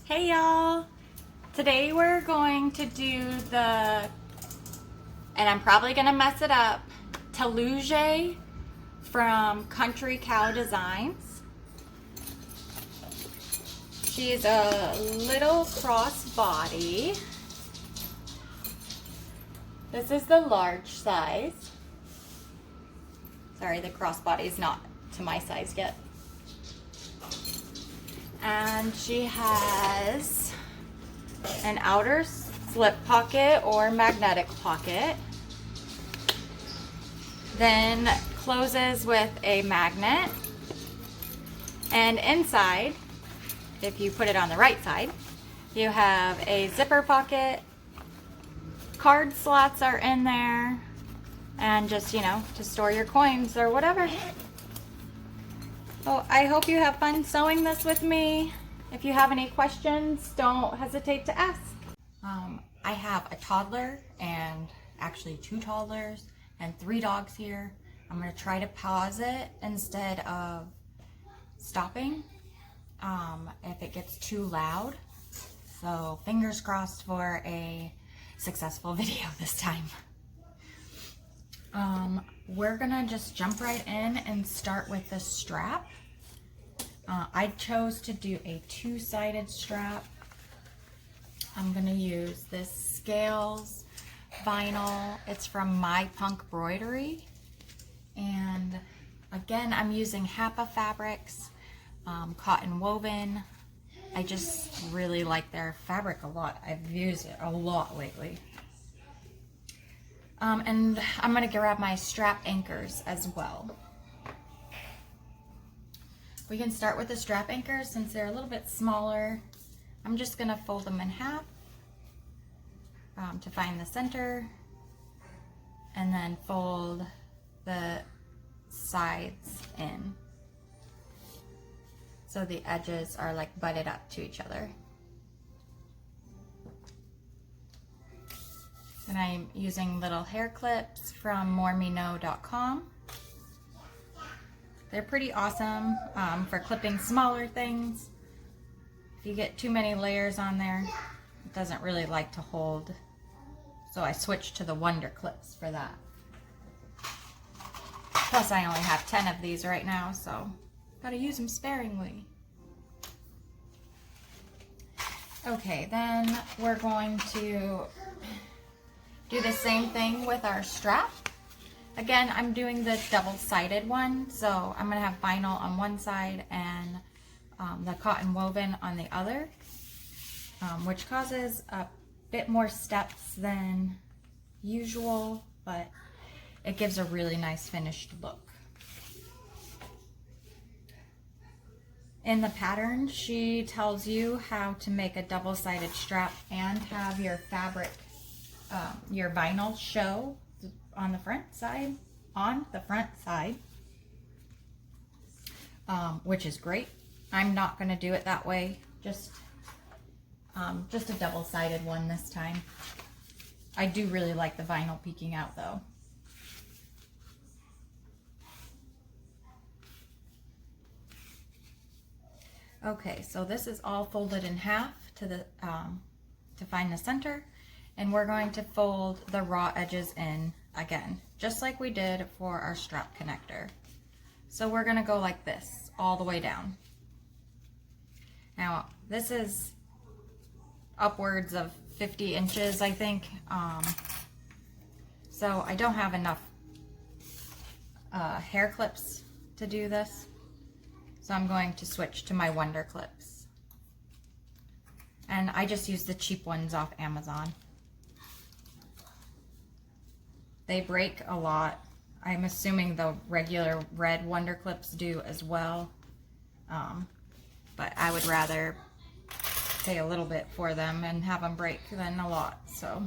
Hey y'all! Today we're going to do the, and I'm probably going to mess it up, Teloujay from Country Cow Designs. She's a little crossbody. This is the large size. Sorry, the crossbody is not to my size yet. And she has an outer slip pocket or magnetic pocket. Then closes with a magnet. And inside, if you put it on the right side, you have a zipper pocket. Card slots are in there. And just, to store your coins or whatever. Well, I hope you have fun sewing this with me. If you have any questions, don't hesitate to ask. I have a toddler and actually 2 toddlers and 3 dogs here. I'm going to try to pause it instead of stopping if it gets too loud. So fingers crossed for a successful video this time. We're gonna just jump right in and start with the strap. I chose to do a 2-sided strap. I'm gonna use this Scales vinyl. It's from My Punk Broidery. And again, I'm using Hapa fabrics, cotton woven. I just really like their fabric a lot. I've used it a lot lately. And I'm going to grab my strap anchors as well. We can start with the strap anchors since they're a little bit smaller. I'm just going to fold them in half to find the center, and then fold the sides in so the edges are like butted up to each other. And I'm using little hair clips from moremeknow.com. They're pretty awesome for clipping smaller things. If you get too many layers on there, it doesn't really like to hold. So I switched to the Wonder Clips for that. Plus I only have 10 of these right now, so gotta use them sparingly. Okay, then we're going to do the same thing with our strap. Again, I'm doing the double-sided one, so I'm going to have vinyl on one side and the cotton woven on the other, which causes a bit more steps than usual, but it gives a really nice finished look. In the pattern, she tells you how to make a double-sided strap and have your fabric your vinyl show on the front side, which is great. I'm not going to do it that way, just a double-sided one this time. I do really like the vinyl peeking out though. Okay, so this is all folded in half to find the center. And we're going to fold the raw edges in again, just like we did for our strap connector. So we're going to go like this all the way down. Now, this is upwards of 50 inches, I think. So I don't have enough hair clips to do this. So I'm going to switch to my Wonder Clips. And I just use the cheap ones off Amazon. They break a lot. I'm assuming the regular red Wonder Clips do as well. But I would rather pay a little bit for them and have them break than a lot, so.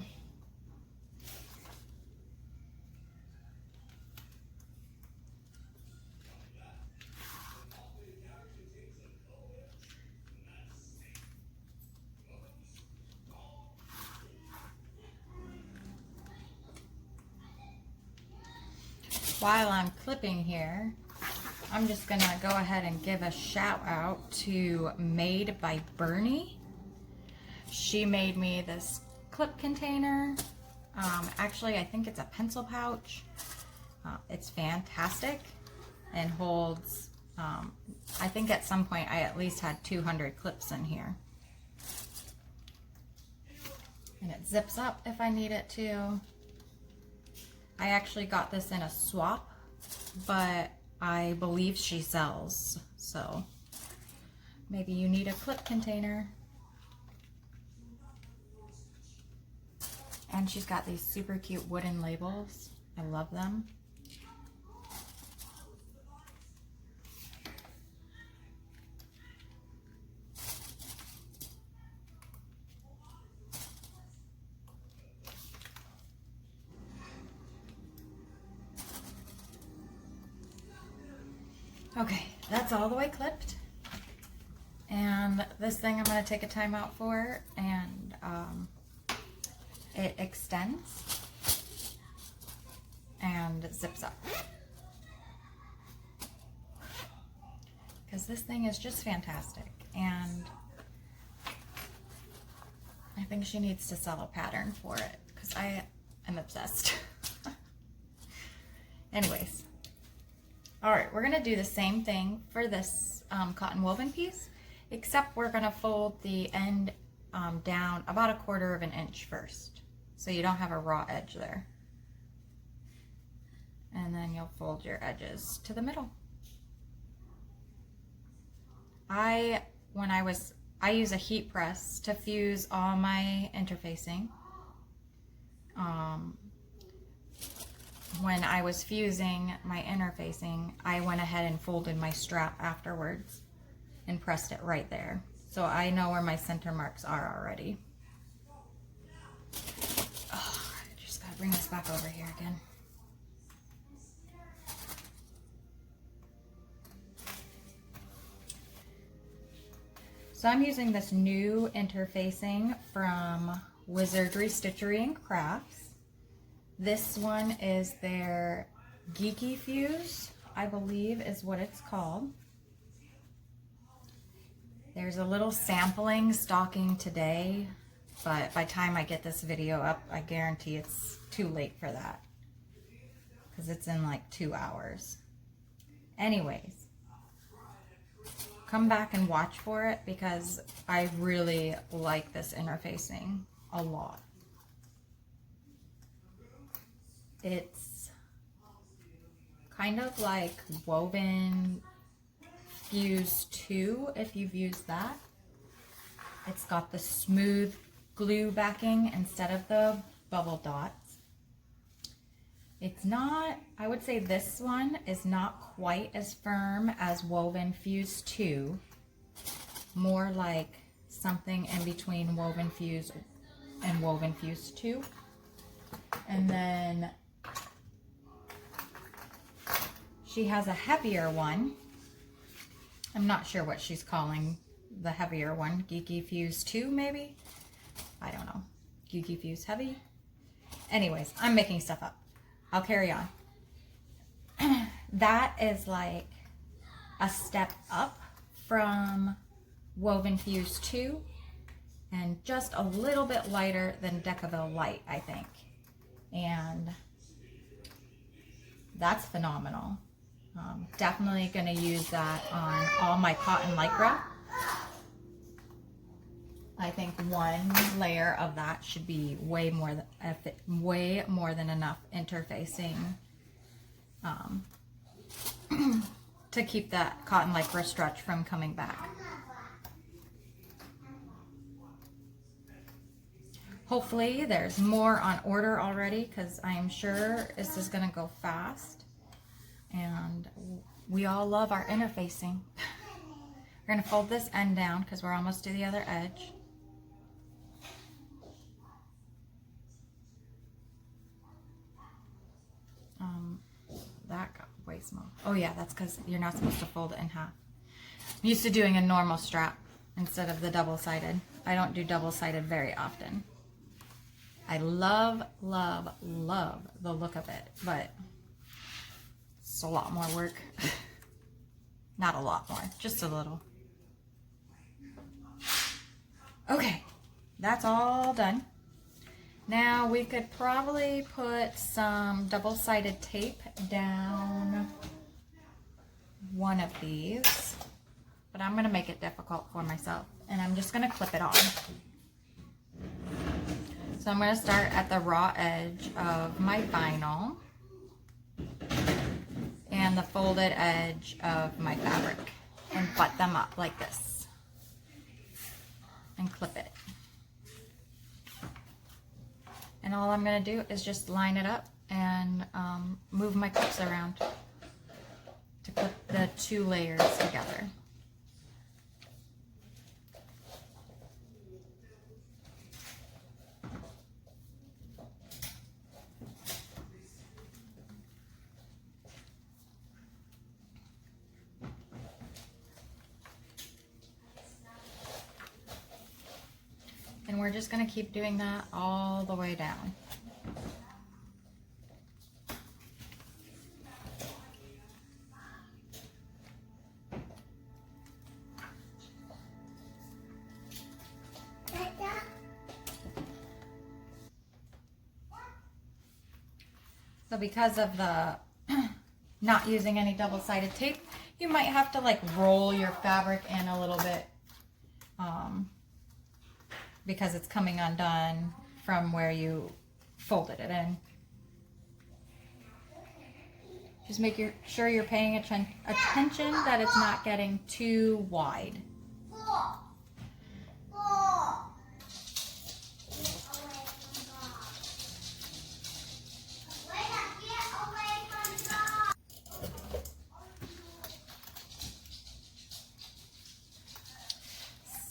While I'm clipping here, I'm just gonna go ahead and give a shout out to Made by Bernie. she made me this clip container. Actually, I think it's a pencil pouch. It's fantastic and holds, I think at some point I at least had 200 clips in here. And it zips up if I need it to. I actually got this in a swap, but I believe she sells, so maybe you need a clip container. And she's got these super cute wooden labels. I love them. Okay, that's all the way clipped. And this thing I'm going to take a time out for, and it extends and zips up. Because this thing is just fantastic, and I think she needs to sell a pattern for it because I am obsessed. Anyways. All right, we're gonna do the same thing for this cotton woven piece, except we're gonna fold the end down about 1/4 of an inch first, so you don't have a raw edge there. And then you'll fold your edges to the middle. I use a heat press to fuse all my interfacing. When I was fusing my interfacing, I went ahead and folded my strap afterwards and pressed it right there. So I know where my center marks are already. Oh, I just gotta bring this back over here again. So I'm using this new interfacing from Wizardry Stitchery and Crafts. This one is their Geeky Fuse, I believe is what it's called. There's a little sampling stocking today, but by the time I get this video up, I guarantee it's too late for that because it's in like 2 hours. Anyways, come back and watch for it because I really like this interfacing a lot. It's kind of like woven Fuse 2 if you've used that. It's got the smooth glue backing instead of the bubble dots. It's not, I would say this one is not quite as firm as woven Fuse 2. More like something in between woven Fuse and woven Fuse 2. And then she has a heavier one. I'm not sure what she's calling the heavier one. Geeky Fuse 2 maybe? I don't know. Geeky Fuse Heavy? Anyways, I'm making stuff up. I'll carry on. That is like a step up from woven Fuse 2 and just a little bit lighter than Decaville Light, I think. And that's phenomenal. Definitely going to use that on all my cotton lycra. I think one layer of that should be way more than enough interfacing to keep that cotton lycra stretch from coming back. Hopefully there's more on order already because I am sure this is going to go fast. And we all love our interfacing. We're going to fold this end down because we're almost to the other edge. That got way small. Oh yeah, that's because you're not supposed to fold it in half. I'm used to doing a normal strap instead of the double-sided. I don't do double-sided very often. I love, love, love the look of it, but it's a lot more work. Not a lot more, just a little. Okay, that's all done. Now we could probably put some double-sided tape down one of these, but I'm gonna make it difficult for myself and I'm just gonna clip it on. So I'm gonna start at the raw edge of my vinyl and the folded edge of my fabric and butt them up like this and clip it. And all I'm going to do is just line it up and move my clips around to clip the two layers together. And we're just going to keep doing that all the way down. So because of the not using any double-sided tape, you might have to like roll your fabric in a little bit because it's coming undone from where you folded it in. Just make sure you're paying attention that it's not getting too wide.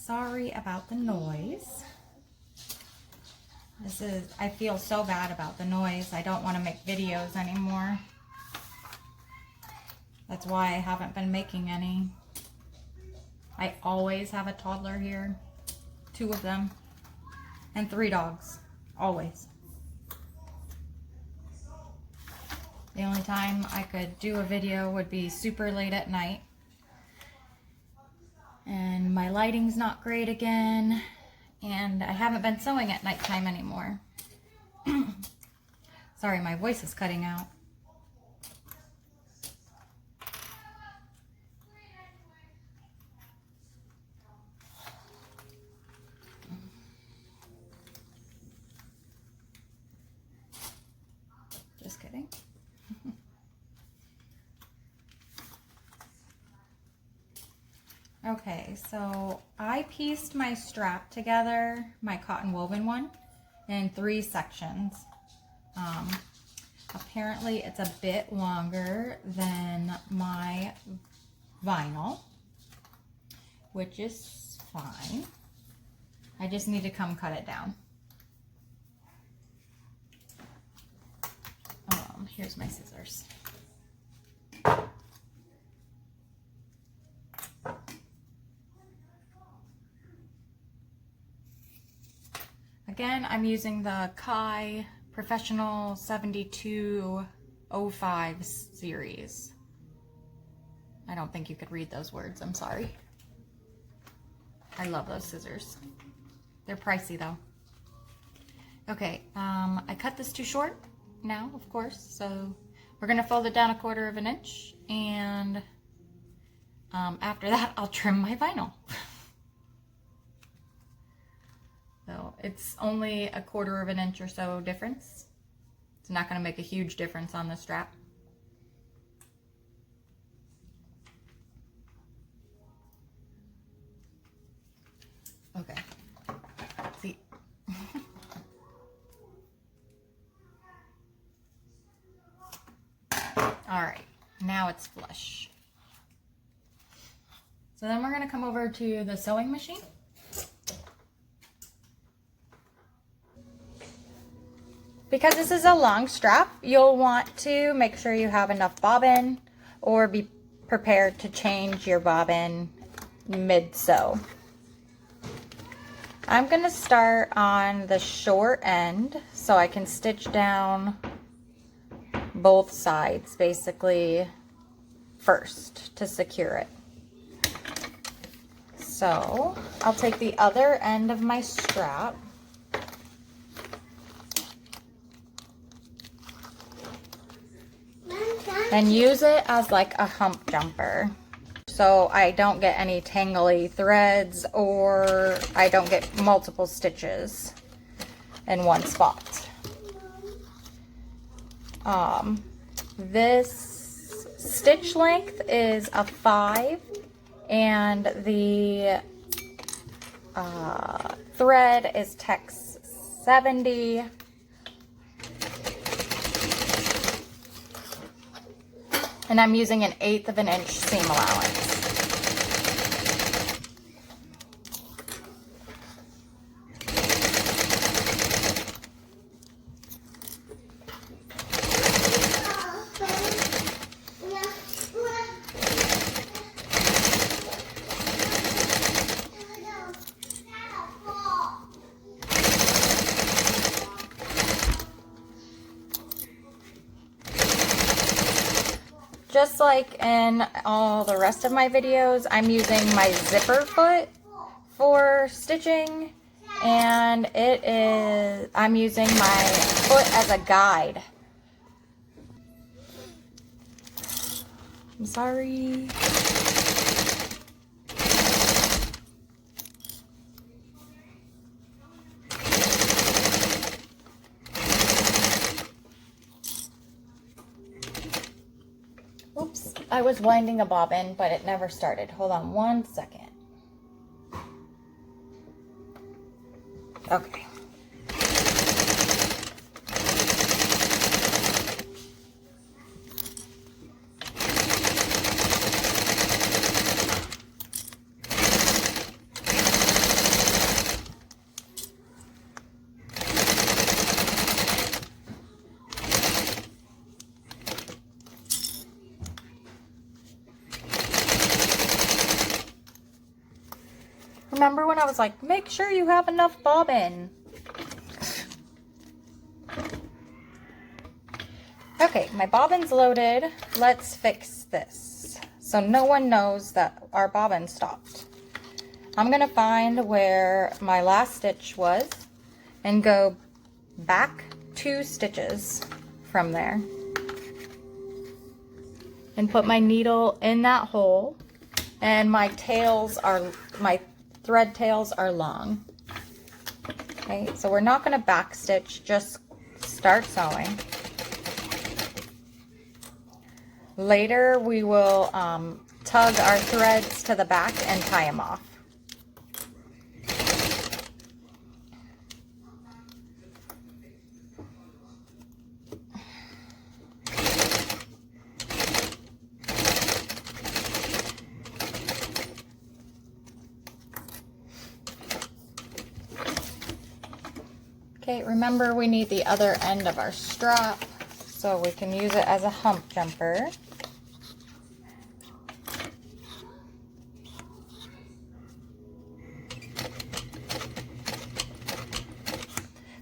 Sorry about the noise. I feel so bad about the noise. I don't want to make videos anymore. That's why I haven't been making any. I always have a toddler here, 2 of them, and 3 dogs, always. The only time I could do a video would be super late at night. And my lighting's not great again. And I haven't been sewing at nighttime anymore. Sorry, my voice is cutting out. Just kidding. Okay, so I pieced my strap together, my cotton woven one, in 3 sections. Apparently it's a bit longer than my vinyl, which is fine. I just need to come cut it down. Here's my scissors. Again, I'm using the Kai Professional 7205 series. I don't think you could read those words, I'm sorry. I love those scissors. They're pricey though. Okay, I cut this too short now, of course, so we're gonna fold it down 1/4 inch, and after that I'll trim my vinyl. So it's only 1/4 inch or so difference. It's not going to make a huge difference on the strap. Okay. See. All right. Now it's flush. So then we're going to come over to the sewing machine. Because this is a long strap, you'll want to make sure you have enough bobbin or be prepared to change your bobbin mid-sew. I'm going to start on the short end so I can stitch down both sides basically first to secure it. So I'll take the other end of my strap and use it as like a hump jumper, so I don't get any tangly threads or I don't get multiple stitches in one spot. This stitch length is a 5 and the thread is Tex 70. And I'm using an 1/8 of an inch seam allowance. Just like in all the rest of my videos, I'm using my zipper foot for stitching, and I'm using my foot as a guide. I'm sorry. Oops, I was winding a bobbin, but it never started. Hold on 1 second. Okay. Remember when I was like, make sure you have enough bobbin? Okay, my bobbin's loaded. Let's fix this so no one knows that our bobbin stopped. I'm gonna find where my last stitch was and go back 2 stitches from there and put my needle in that hole. And my thread tails are long. Okay, so we're not going to back stitch, just start sewing. Later we will tug our threads to the back and tie them off. Okay, remember we need the other end of our strap so we can use it as a hump jumper.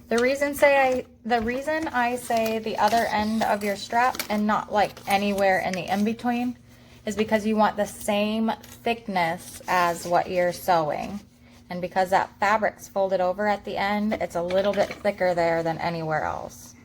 The reason I say the other end of your strap and not like anywhere in the in-between is because you want the same thickness as what you're sewing. And because that fabric's folded over at the end, it's a little bit thicker there than anywhere else.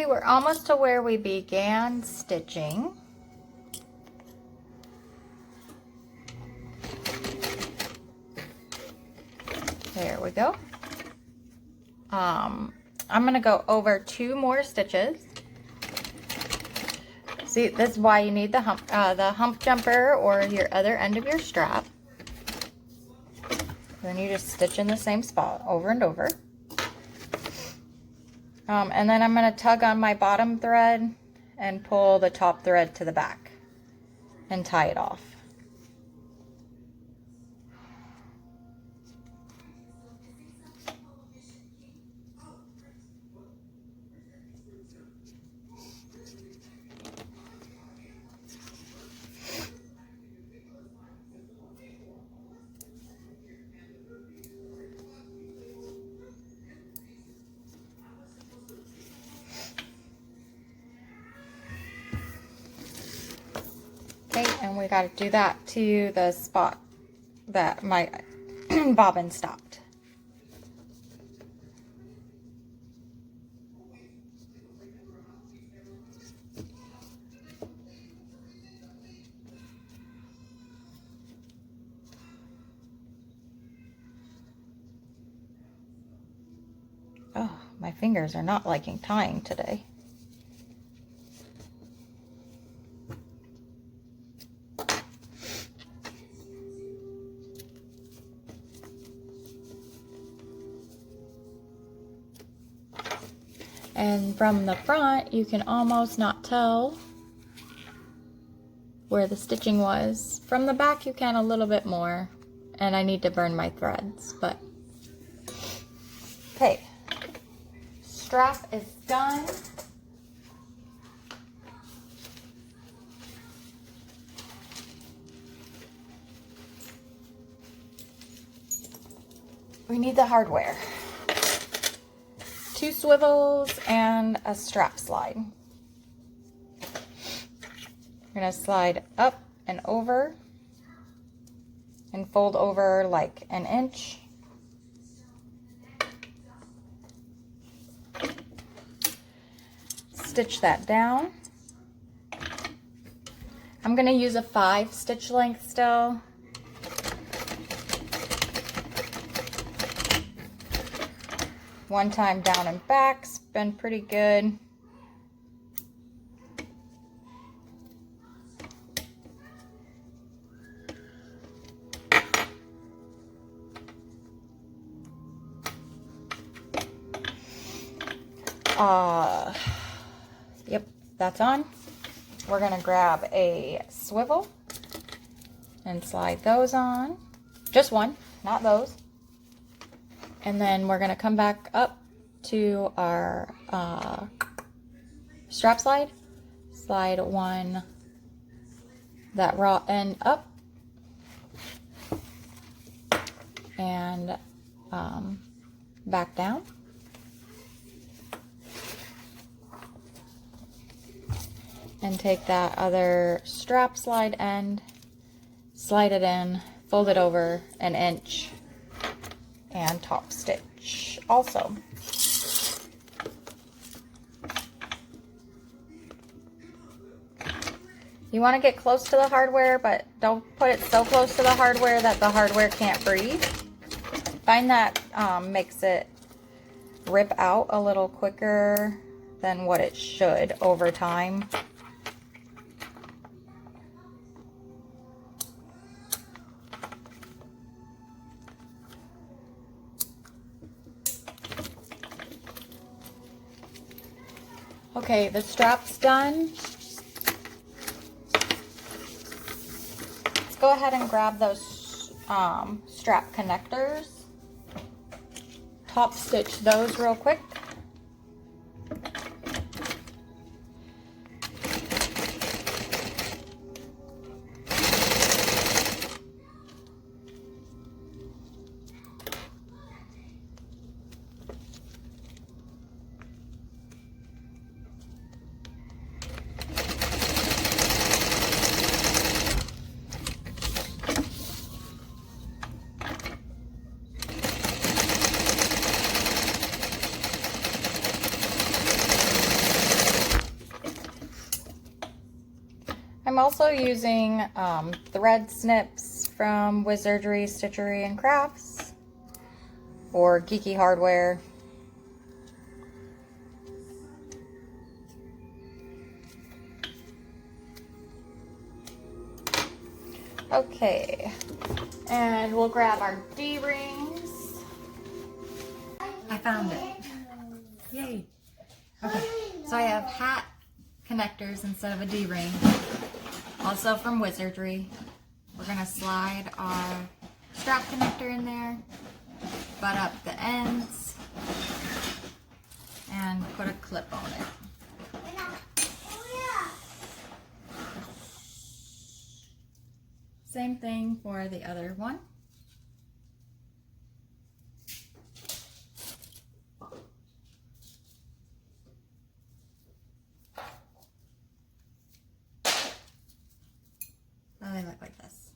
Okay, we're almost to where we began stitching. There we go. I'm going to go over 2 more stitches. See, this is why you need the hump jumper or your other end of your strap. Then you just stitch in the same spot over and over. And then I'm going to tug on my bottom thread and pull the top thread to the back and tie it off. Okay, and we got to do that to the spot that my bobbin stopped. Oh, my fingers are not liking tying today. And from the front, you can almost not tell where the stitching was. From the back, you can a little bit more. And I need to burn my threads, but... Okay. Strap is done. We need the hardware. 2 swivels and a strap slide. We're going to slide up and over and fold over like 1 inch. Stitch that down. I'm going to use a 5 stitch length still. One time down and back's been pretty good. Yep, that's on. We're gonna grab a swivel and slide those on. Just one, not those. And then we're going to come back up to our strap slide. Slide one, that raw end up. And back down. And take that other strap slide end, slide it in, fold it over 1 inch. And top stitch also. You want to get close to the hardware, but don't put it so close to the hardware that the hardware can't breathe. Find that makes it rip out a little quicker than what it should over time. Okay, the strap's done. Let's go ahead and grab those strap connectors. Top stitch those real quick. I'm also using thread snips from Wizardry, Stitchery, and Crafts, or Geeky Hardware. Okay, and we'll grab our D-rings. I found it. Yay. Okay, so I have hat connectors instead of a D-ring. Also from Wizardry. We're gonna slide our strap connector in there, butt up the ends, and put a clip on it. Same thing for the other one. Oh, they look like this.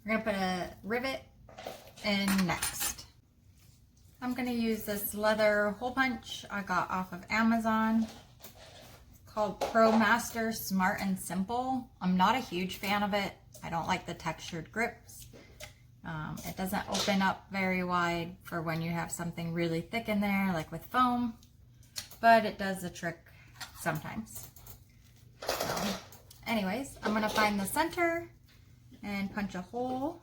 We're gonna put a rivet in next. I'm gonna use this leather hole punch I got off of Amazon. It's called ProMaster Smart and Simple. I'm not a huge fan of it. I don't like the textured grips. It doesn't open up very wide for when you have something really thick in there, like with foam, but it does the trick sometimes. So, anyways, I'm gonna find the center and punch a hole.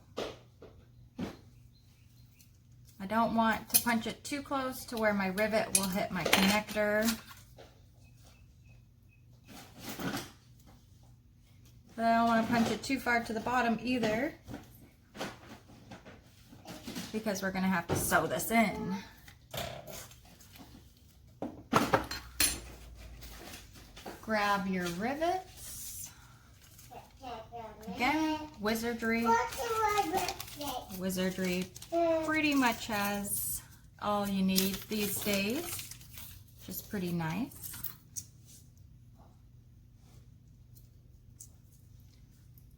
I don't want to punch it too close to where my rivet will hit my connector. But I don't want to punch it too far to the bottom either, because we're going to have to sew this in. Grab your rivets. Again, Wizardry. Wizardry pretty much has all you need these days, which is pretty nice.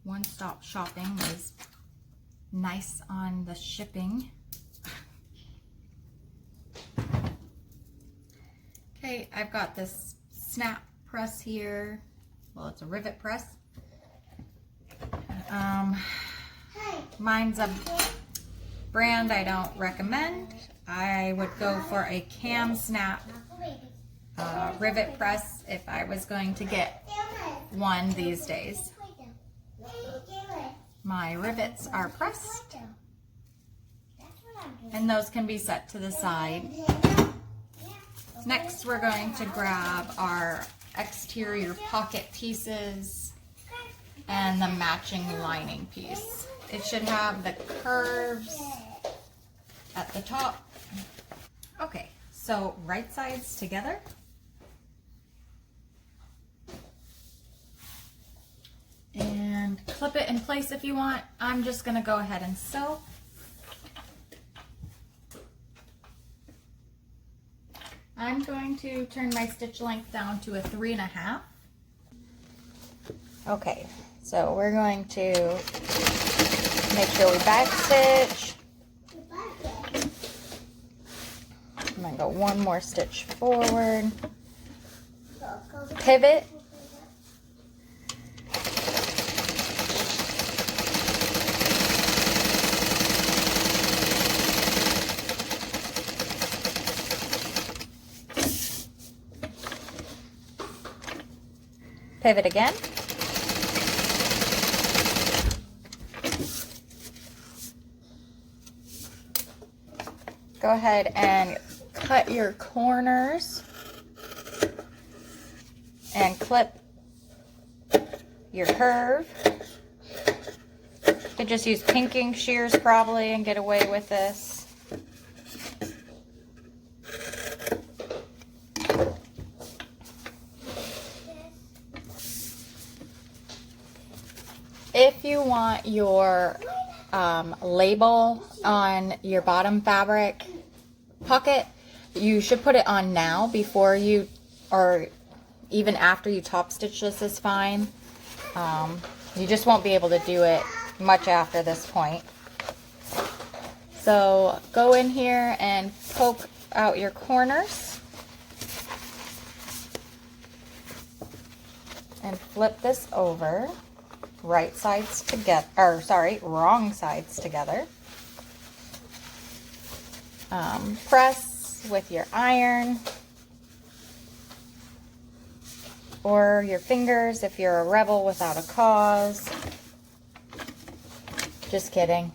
One-stop shopping is nice on the shipping. Okay, I've got this snap press here. Well, it's a rivet press. Mine's a brand I don't recommend. I would go for a cam snap rivet press if I was going to get one these days. My rivets are pressed, and those can be set to the side. Next, we're going to grab our exterior pocket pieces and the matching lining piece. It should have the curves at the top. Okay, so right sides together. And clip it in place if you want. I'm just gonna go ahead and sew. I'm going to turn my stitch length down to a 3.5. Okay, so we're going to make sure we back stitch. I'm gonna go one more stitch forward. Pivot. Pivot again. Go ahead and cut your corners and clip your curve. You could just use pinking shears probably and get away with this. If you want your label on your bottom fabric pocket, you should put it on now before you, or even after you top stitch this is fine. You just won't be able to do it much after this point. So go in here and poke out your corners. and flip this over, right sides together, or sorry, wrong sides together. Press with your iron or your fingers if you're a rebel without a cause. Just kidding.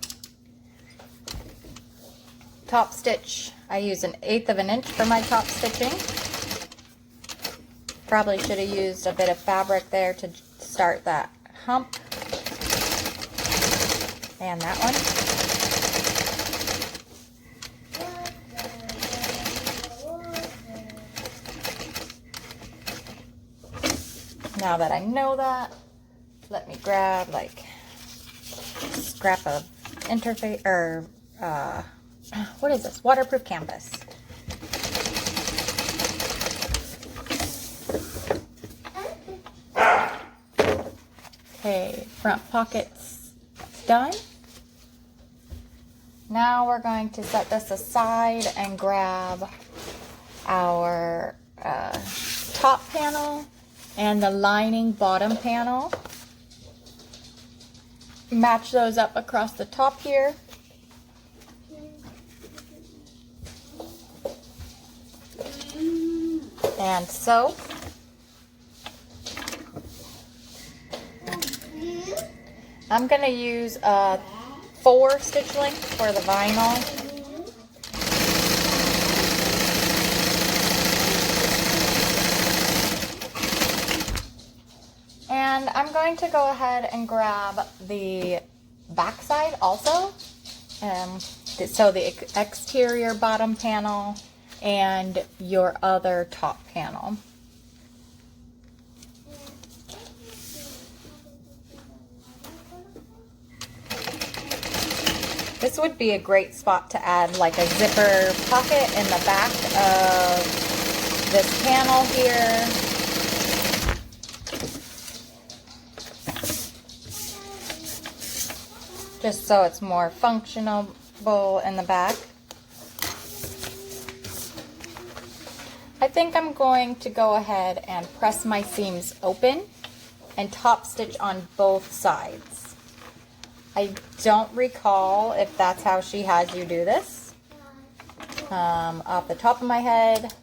Top stitch. I use 1/8 of an inch for my top stitching. Probably should have used a bit of fabric there to start that hump. And that one. Now that I know that, let me grab like a scrap of interface, or what is this? Waterproof canvas. Okay, front pockets done. Now we're going to set this aside and grab our top panel and the lining bottom panel. Match those up across the top here. And sew. I'm going to use a 4 stitch length for the vinyl. And I'm going to go ahead and grab the back side also. So the exterior bottom panel and your other top panel. This would be a great spot to add like a zipper pocket in the back of this panel here. Just so it's more functional in the back. I think I'm going to go ahead and press my seams open and top stitch on both sides. I don't recall if that's how she has you do this off the top of my head,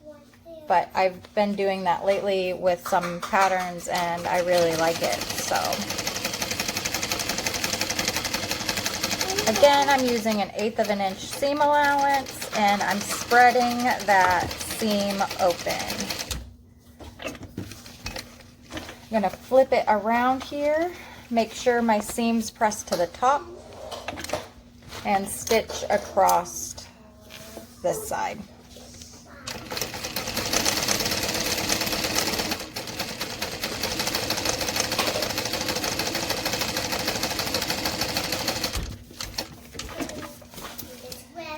but I've been doing that lately with some patterns and I really like it. So again, I'm using 1/8 of an inch seam allowance and I'm spreading that seam open. I'm going to flip it around here. Make sure my seam's pressed to the top and stitch across this side.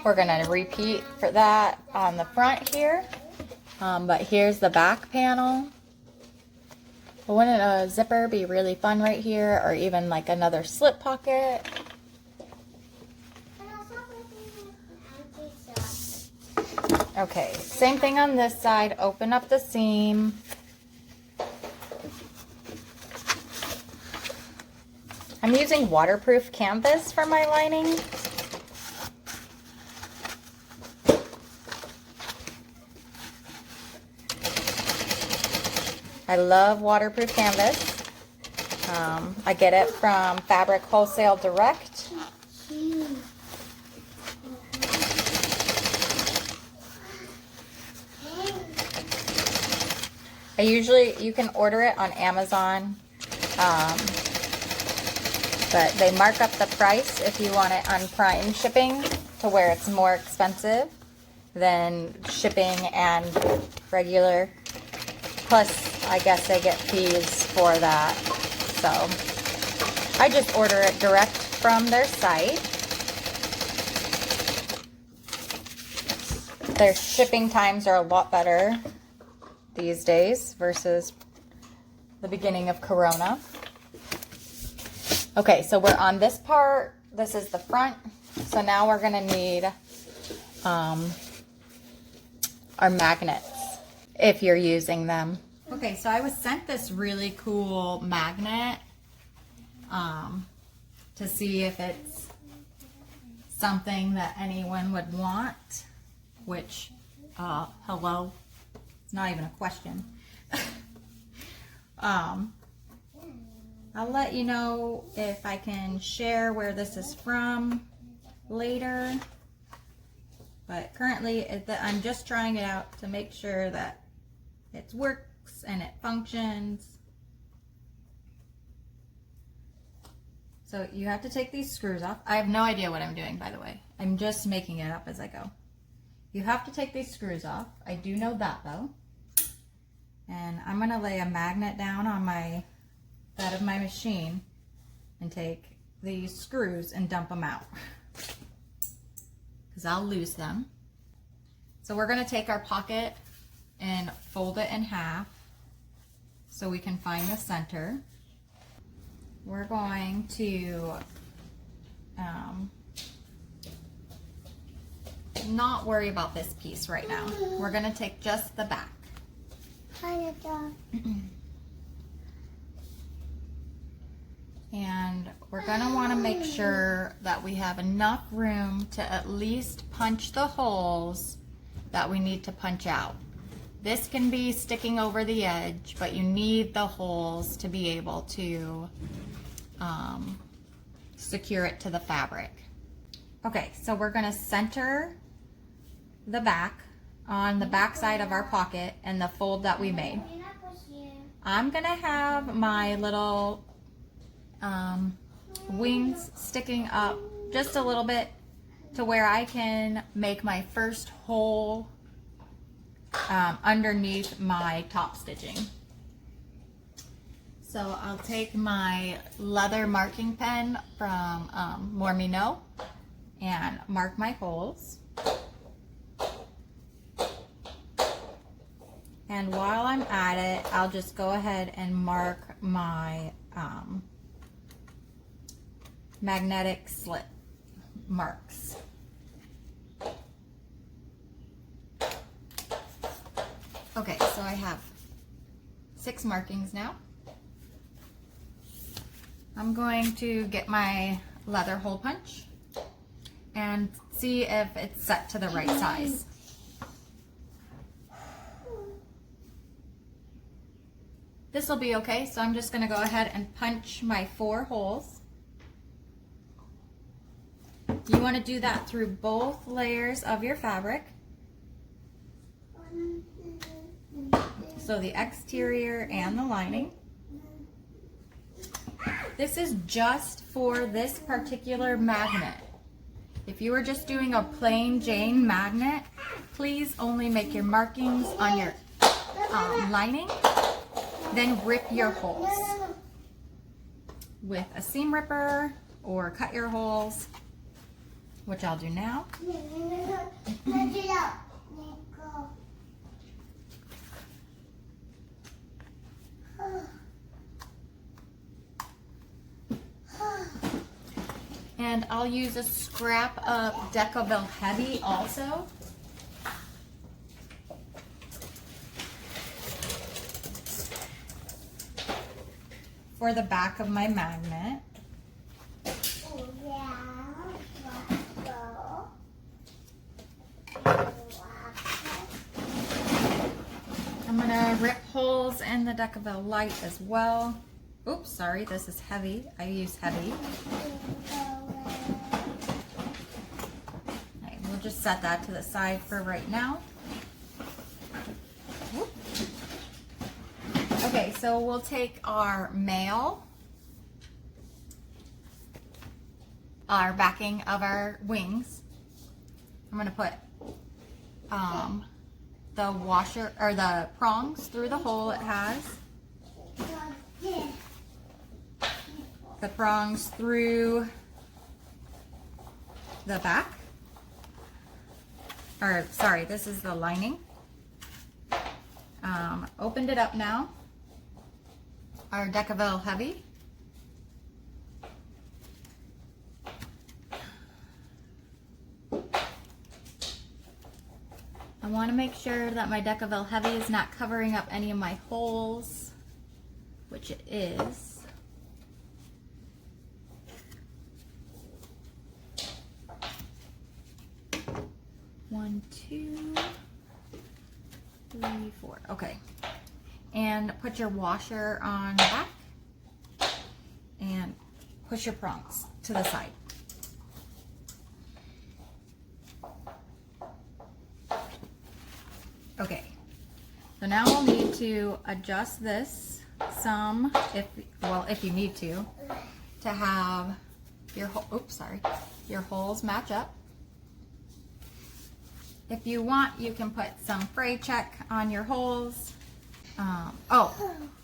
We're going to repeat for that on the front here, but here's the back panel. Wouldn't a zipper be really fun right here, or even like another slip pocket? Okay, same thing on this side. Open up the seam. I'm using waterproof canvas for my lining. I love waterproof canvas. I get it from Fabric Wholesale Direct. You can order it on Amazon, but they mark up the price if you want it on Prime shipping to where it's more expensive than shipping and regular. Plus, I guess they get fees for that. So I just order it direct from their site. Their shipping times are a lot better these days versus the beginning of Corona. Okay, so we're on this part. This is the front. So now we're going to need our magnets if you're using them. Okay, so I was sent this really cool magnet to see if it's something that anyone would want, which, hello, it's not even a question. I'll let you know if I can share where this is from later, but currently I'm just trying it out to make sure that it works and it functions. So you have to take these screws off. I have no idea what I'm doing, by the way. I'm just making it up as I go. You have to take these screws off. I do know that though. And I'm gonna lay a magnet down on my bed of my machine and take these screws and dump them out, because I'll lose them. So we're gonna take our pocket and fold it in half so we can find the center. We're going to not worry about this piece right now. We're gonna take just the back. And we're gonna wanna make sure that we have enough room to at least punch the holes that we need to punch out. This can be sticking over the edge, but you need the holes to be able to secure it to the fabric. Okay, so we're gonna center the back on the back side of our pocket and the fold that we made. I'm gonna have my little wings sticking up just a little bit to where I can make my first hole underneath my top stitching. So I'll take my leather marking pen from Mormino and mark my holes. And while I'm at it, I'll just go ahead and mark my magnetic slit marks. Okay, so I have 6 markings now. I'm going to get my leather hole punch and see if it's set to the right size. This will be okay, so I'm just going to go ahead and punch my 4 holes. You want to do that through both layers of your fabric. So the exterior and the lining. This is just for this particular magnet. If you were just doing a plain Jane magnet, please only make your markings on your lining, then rip your holes with a seam ripper or cut your holes, which I'll do now. And I'll use a scrap of Decaville Heavy also. For the back of my magnet. I'm gonna rip holes in the Decaville Light as well. Oops, sorry, this is heavy. I use heavy. Okay, we'll just set that to the side for right now. Whoop. Okay, so we'll take our mail, our backing of our wings. I'm gonna put the washer or the prongs through the hole it has. The prongs through the back. Or sorry, this is the lining. Opened it up now. Our Decaville Heavy. want to make sure that my Decaville Heavy is not covering up any of my holes, which it is. One, two, three, four. Okay. And put your washer on back and push your prongs to the side. Okay. So now we'll need to adjust this some, if you need to have your your holes match up. If you want, you can put some fray check on your holes.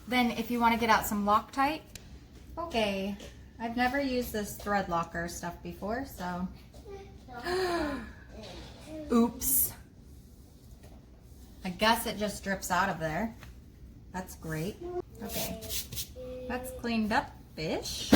Then if you want to get out some Loctite. Okay, I've never used this thread locker stuff before, so. Oops. I guess it just drips out of there. That's great. Okay, that's cleaned up-ish.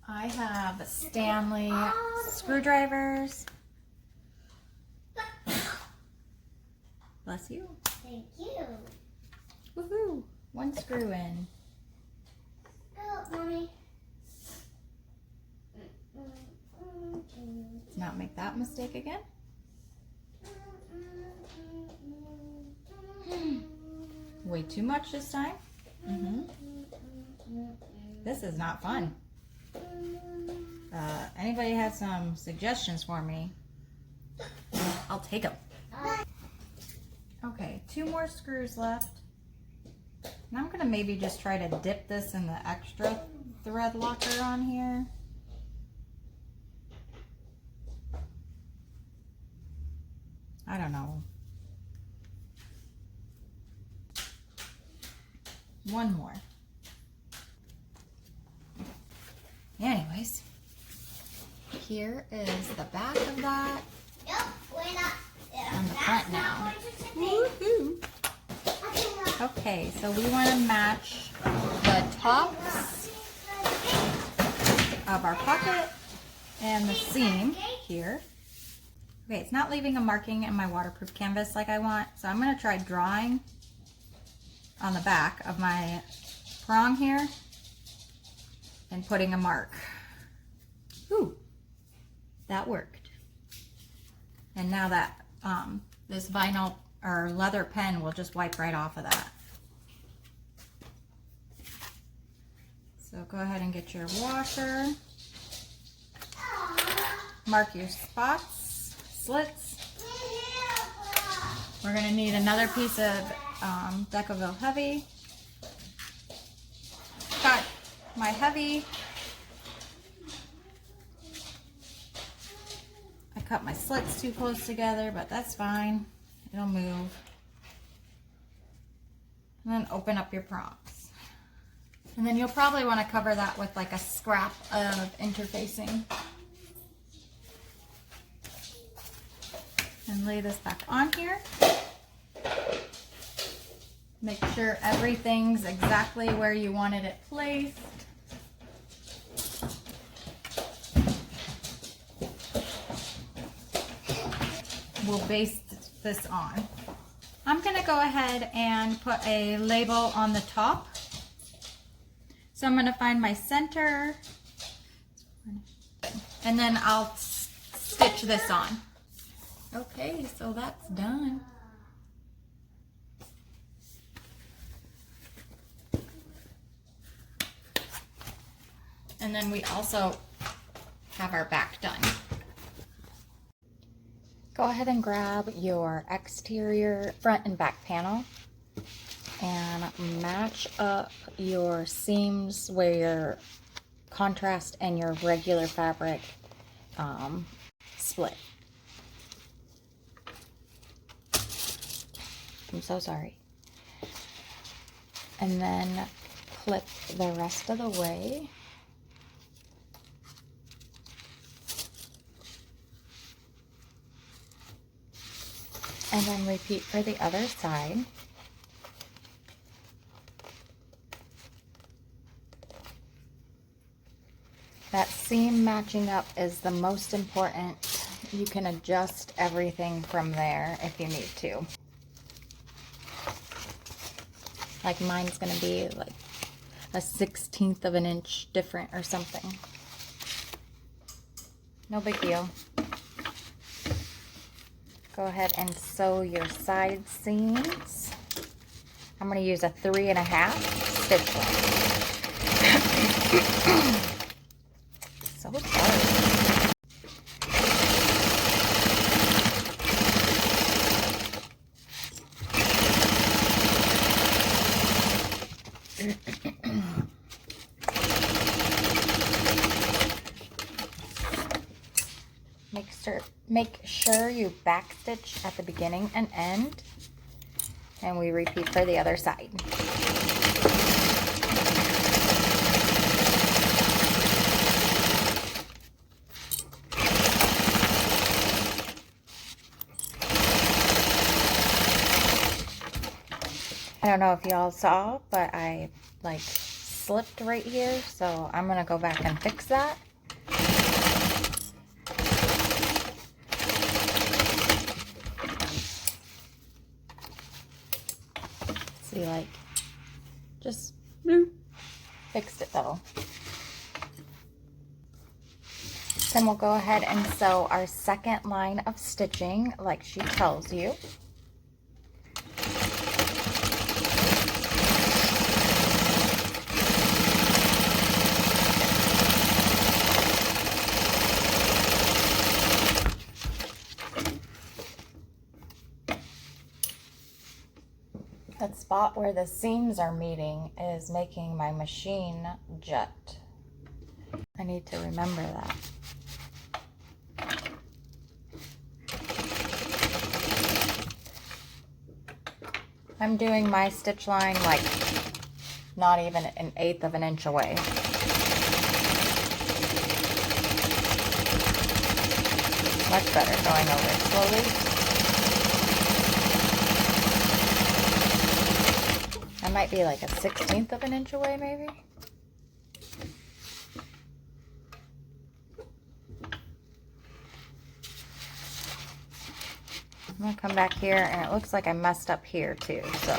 I have Stanley screwdrivers. Bless you. Thank you. Woohoo! One screw in. Go, Mommy. Let's not make that mistake again. Way too much this time. This is not fun. Anybody has some suggestions for me? I'll take them. Okay, 2 more screws left. And I'm gonna maybe just try to dip this in the extra thread locker on here. I don't know. One more. Anyways, here is the back of that. Yep, we're not. On the front now. Woohoo! Okay, so we want to match the tops of our pocket and the seam here. Okay, it's not leaving a marking in my waterproof canvas like I want, so I'm going to try drawing on the back of my prong here and putting a mark. Ooh, that worked. And now that this vinyl or leather pen will just wipe right off of that. So go ahead and get your washer. Mark your spots, slits. We're gonna need another piece of Decaville Heavy. Got my heavy. I cut my slits too close together, but that's fine. It'll move. And then open up your prongs. And then you'll probably want to cover that with like a scrap of interfacing. And lay this back on here. Make sure everything's exactly where you wanted it placed. We'll base this on. I'm going to go ahead and put a label on the top. So I'm going to find my center and then I'll stitch this on. Okay, so that's done. And then we also have our back done. Go ahead and grab your exterior front and back panel and match up your seams where your contrast and your regular fabric split. I'm so sorry. And then clip the rest of the way. And then repeat for the other side. That seam matching up is the most important. You can adjust everything from there if you need to. Like mine's gonna be like a 1/16 of an inch different or something. No big deal. Go ahead and sew your side seams. I'm going to use a 3.5 stitch length. So sorry. Make sure you backstitch at the beginning and end, and we repeat for the other side. I don't know if y'all saw, but I like slipped right here, so I'm gonna go back and fix that. See, like, just fixed it though. Then we'll go ahead and sew our second line of stitching like she tells you. That spot where the seams are meeting is making my machine jet. I need to remember that. I'm doing my stitch line like not even 1/8 of an inch away. Much better going over it slowly. I might be like a 1/16 of an inch away, maybe. I'm gonna come back here, and it looks like I messed up here too, so.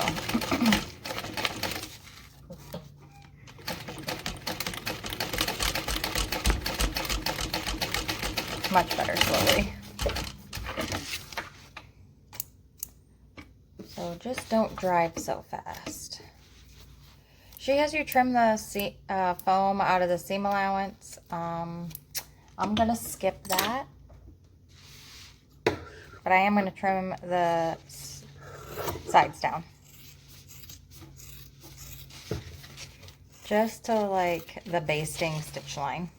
Much better slowly. So just don't drive so fast. She has you trim the foam out of the seam allowance. I'm gonna skip that, but I am gonna trim the sides down, just to like the basting stitch line.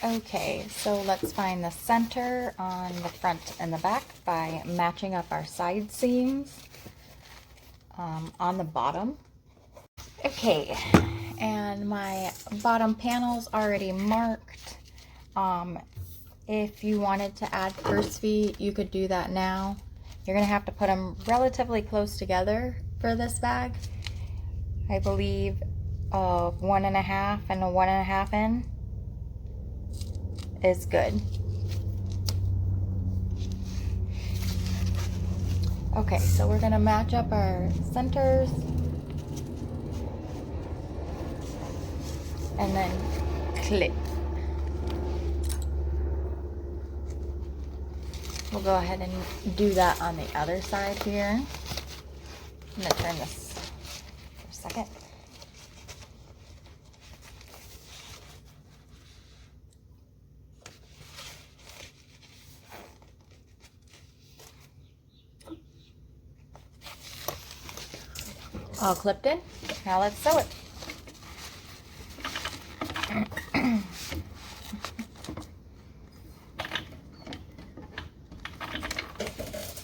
Okay, so let's find the center on the front and the back by matching up our side seams on the bottom. Okay, and my bottom panel's already marked. If you wanted to add purse feet, you could do that now. You're gonna have to put them relatively close together for this bag. I believe 1.5 and a 1.5 in is good. Okay, so we're gonna match up our centers and then clip. We'll go ahead and do that on the other side here. I'm gonna turn this for a second. All clipped in. Now let's sew it.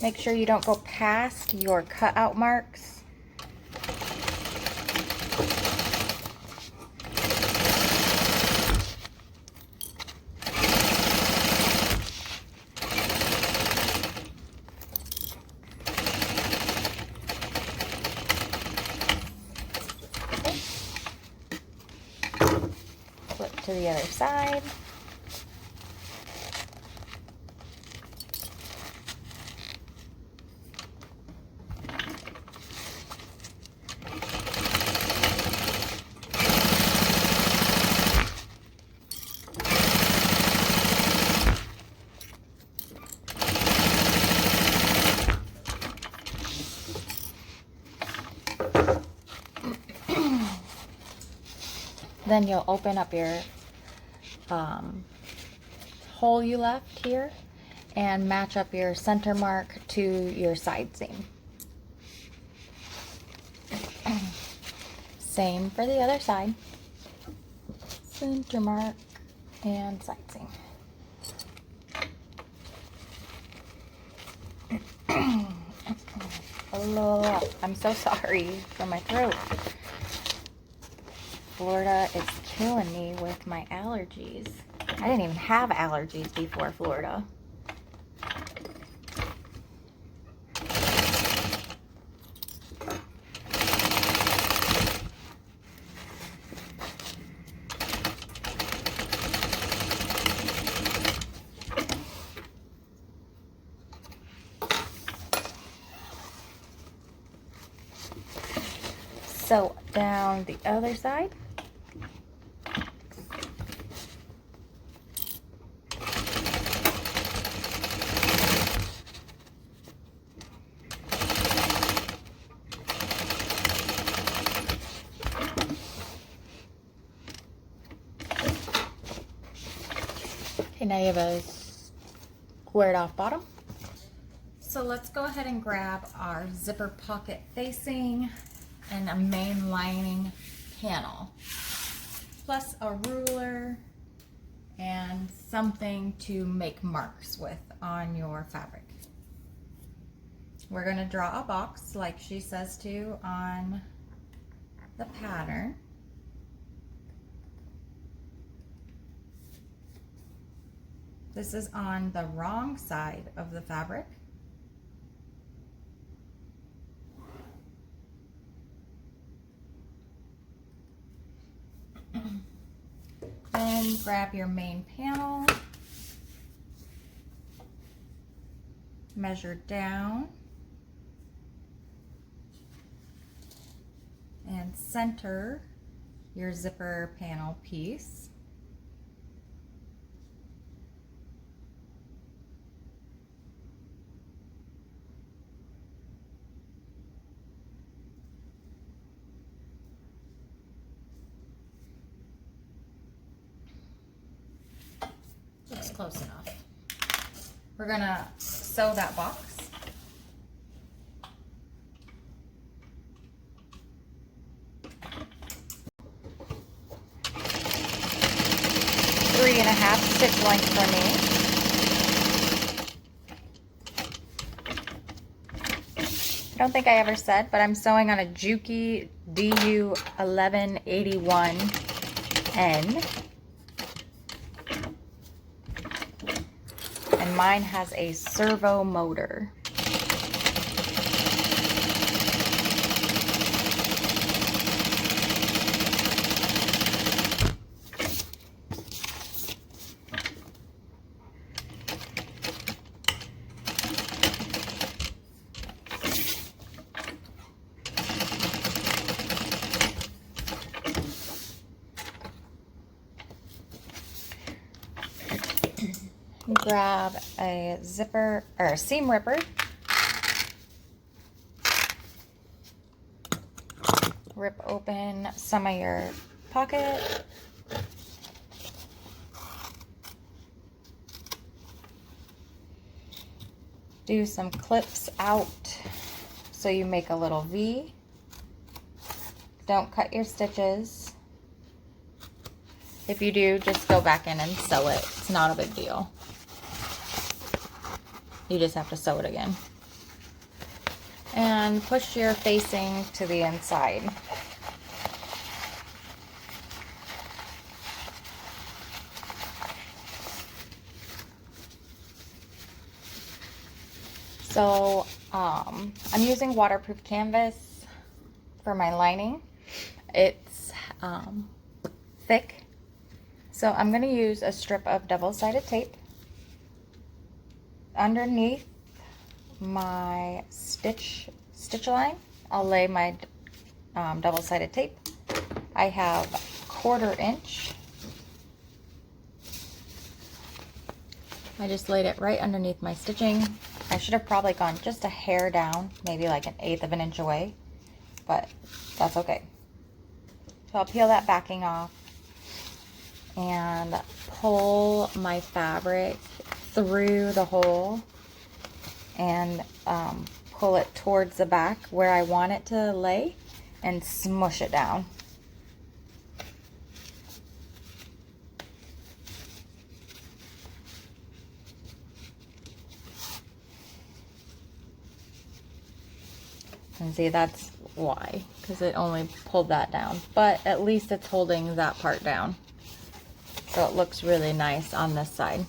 Make sure you don't go past your cutout marks. to the other side. Then you'll open up your hole you left here and match up your center mark to your side seam. Same for the other side. Center mark and side seam. Oh, I'm so sorry for my throat. Florida is killing me with my allergies. I didn't even have allergies before Florida. So down the other side. Okay, now you have a squared off bottom. So let's go ahead and grab our zipper pocket facing and a main lining panel, plus a ruler and something to make marks with on your fabric. We're going to draw a box like she says to on the pattern. This is on the wrong side of the fabric. Then grab your main panel, measure down, and center your zipper panel piece. Looks close enough. We're gonna sew that box. Three and a half stitch length for me. I don't think I ever said, but I'm sewing on a Juki DU 1181N. And mine has a servo motor. Grab a zipper or a seam ripper. Rip open some of your pocket. Do some clips out so you make a little V. Don't cut your stitches. If you do, just go back in and sew it. It's not a big deal. You just have to sew it again. And push your facing to the inside. So I'm using waterproof canvas for my lining. It's thick, So I'm going to use a strip of double-sided tape underneath my stitch line. I'll lay my double-sided tape. I have 1/4 inch. I just laid it right underneath my stitching. I should have probably gone just a hair down, maybe like 1/8 of an inch away, but that's okay. So I'll peel that backing off and pull my fabric through the hole and pull it towards the back where I want it to lay and smush it down. And see, that's why, because it only pulled that down, but at least it's holding that part down, so it looks really nice on this side.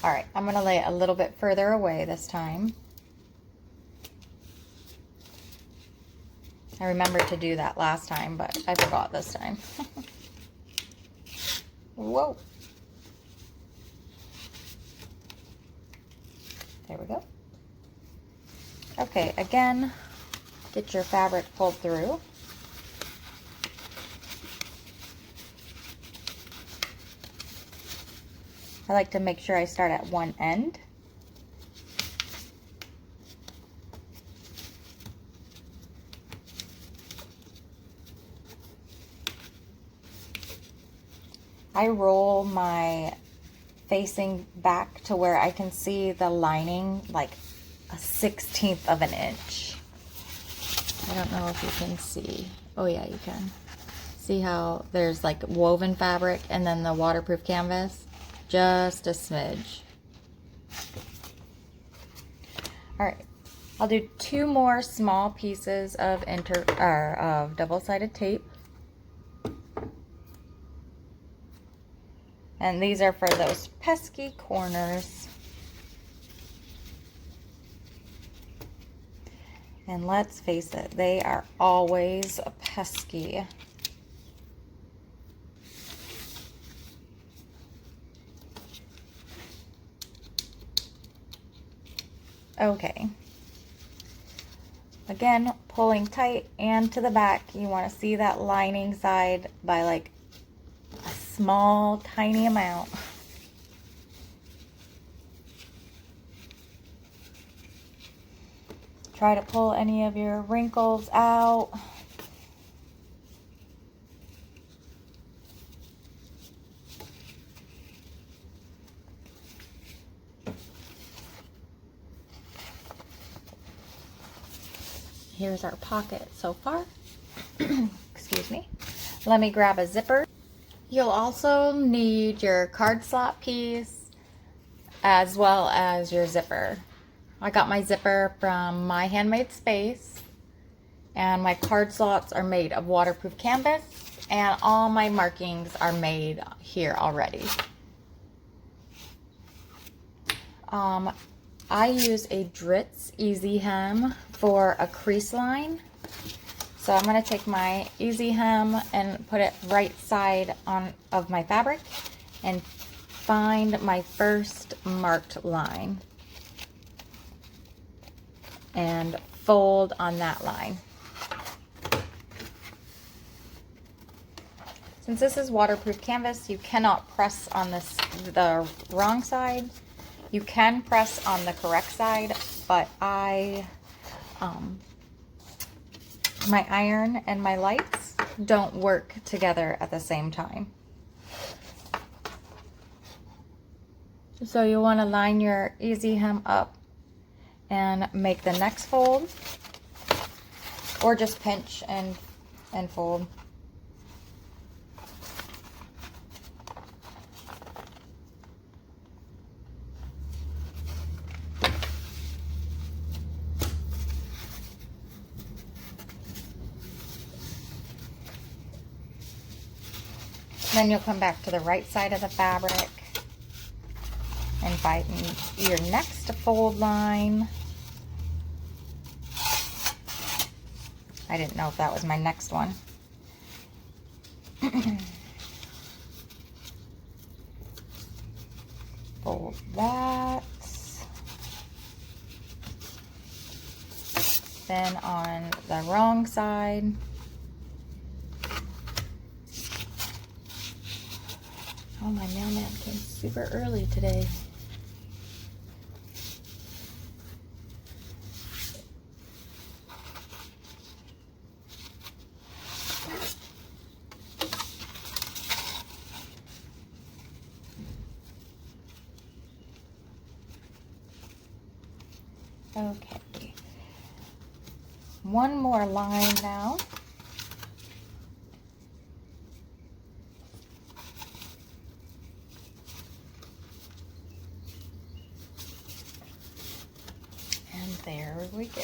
All right, I'm gonna lay it a little bit further away this time. I remembered to do that last time, but I forgot this time. Whoa. There we go. Okay, again, get your fabric pulled through. I like to make sure I start at one end. I roll my facing back to where I can see the lining like a 1/16 of an inch. I don't know if you can see. Oh yeah, you can. See how there's like woven fabric and then the waterproof canvas? Just a smidge. All right, I'll do 2 more small pieces of double-sided tape. And these are for those pesky corners. And let's face it, they are always pesky. Okay. Again, pulling tight and to the back. You want to see that lining side by like a small, tiny amount. Try to pull any of your wrinkles out. Here's our pocket so far. Excuse me. Let me grab a zipper. You'll also need your card slot piece as well as your zipper. I got my zipper from My Handmade Space, and my card slots are made of waterproof canvas, and all my markings are made here already. I use a Dritz Easy Hem for a crease line. So I'm going to take my Easy Hem and put it right side on of my fabric and find my first marked line and fold on that line. Since this is waterproof canvas, you cannot press on the wrong side. You can press on the correct side, but my iron and my lights don't work together at the same time. So you want to line your Easy Hem up and make the next fold, or just pinch and fold. Then you'll come back to the right side of the fabric and find your next fold line. I didn't know if that was my next one. Fold that. Then on the wrong side, oh, my mailman came super early today. Okay, one more line now. And there we go.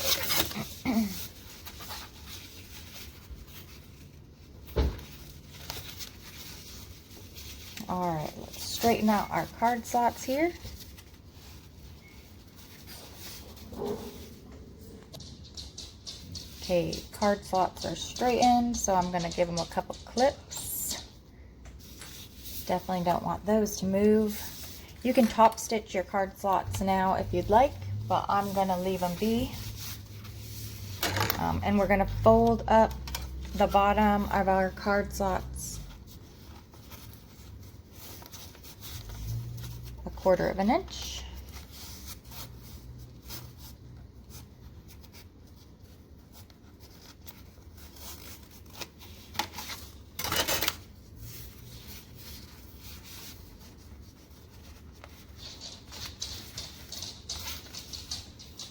All right, let's straighten out our card slots here. Okay, card slots are straightened, so I'm going to give them a couple clips. Definitely don't want those to move. You can top stitch your card slots now if you'd like, but I'm going to leave them be. And we're going to fold up the bottom of our card slots 1/4 inch.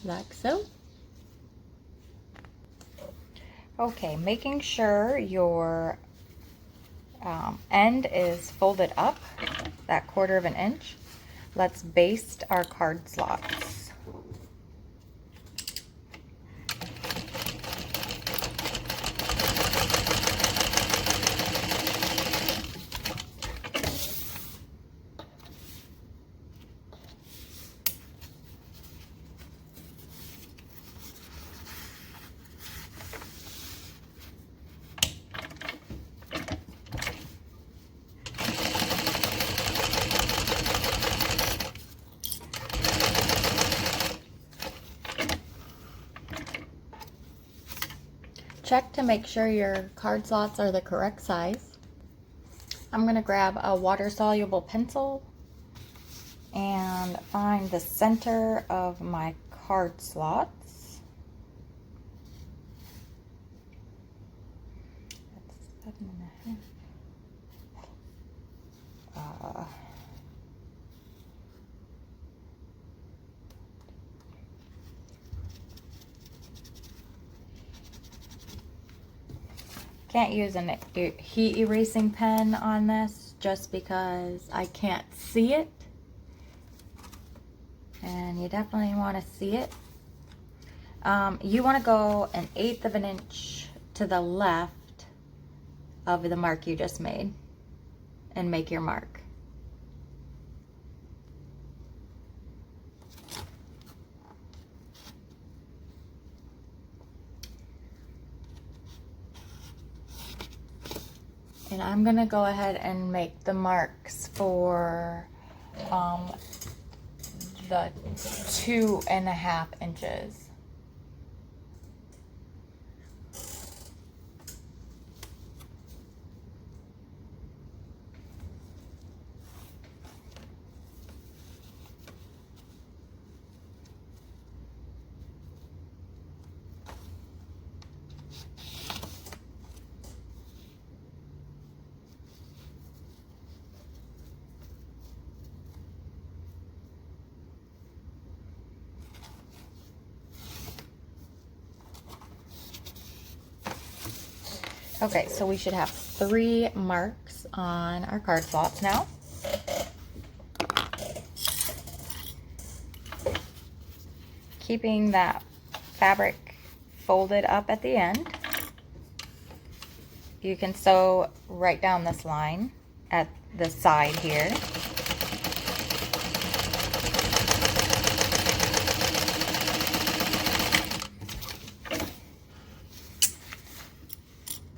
Like so. Okay, making sure your end is folded up that 1/4 inch. Let's baste our card slots. Check to make sure your card slots are the correct size. I'm going to grab a water-soluble pencil and find the center of my card slots. That's 7.5. Can't use a heat erasing pen on this just because I can't see it. And you definitely want to see it. You want to go 1/8 inch to the left of the mark you just made and make your mark. And I'm gonna go ahead and make the marks for the 2.5 inches. Okay, so we should have 3 marks on our card slots now. Keeping that fabric folded up at the end. You can sew right down this line at the side here.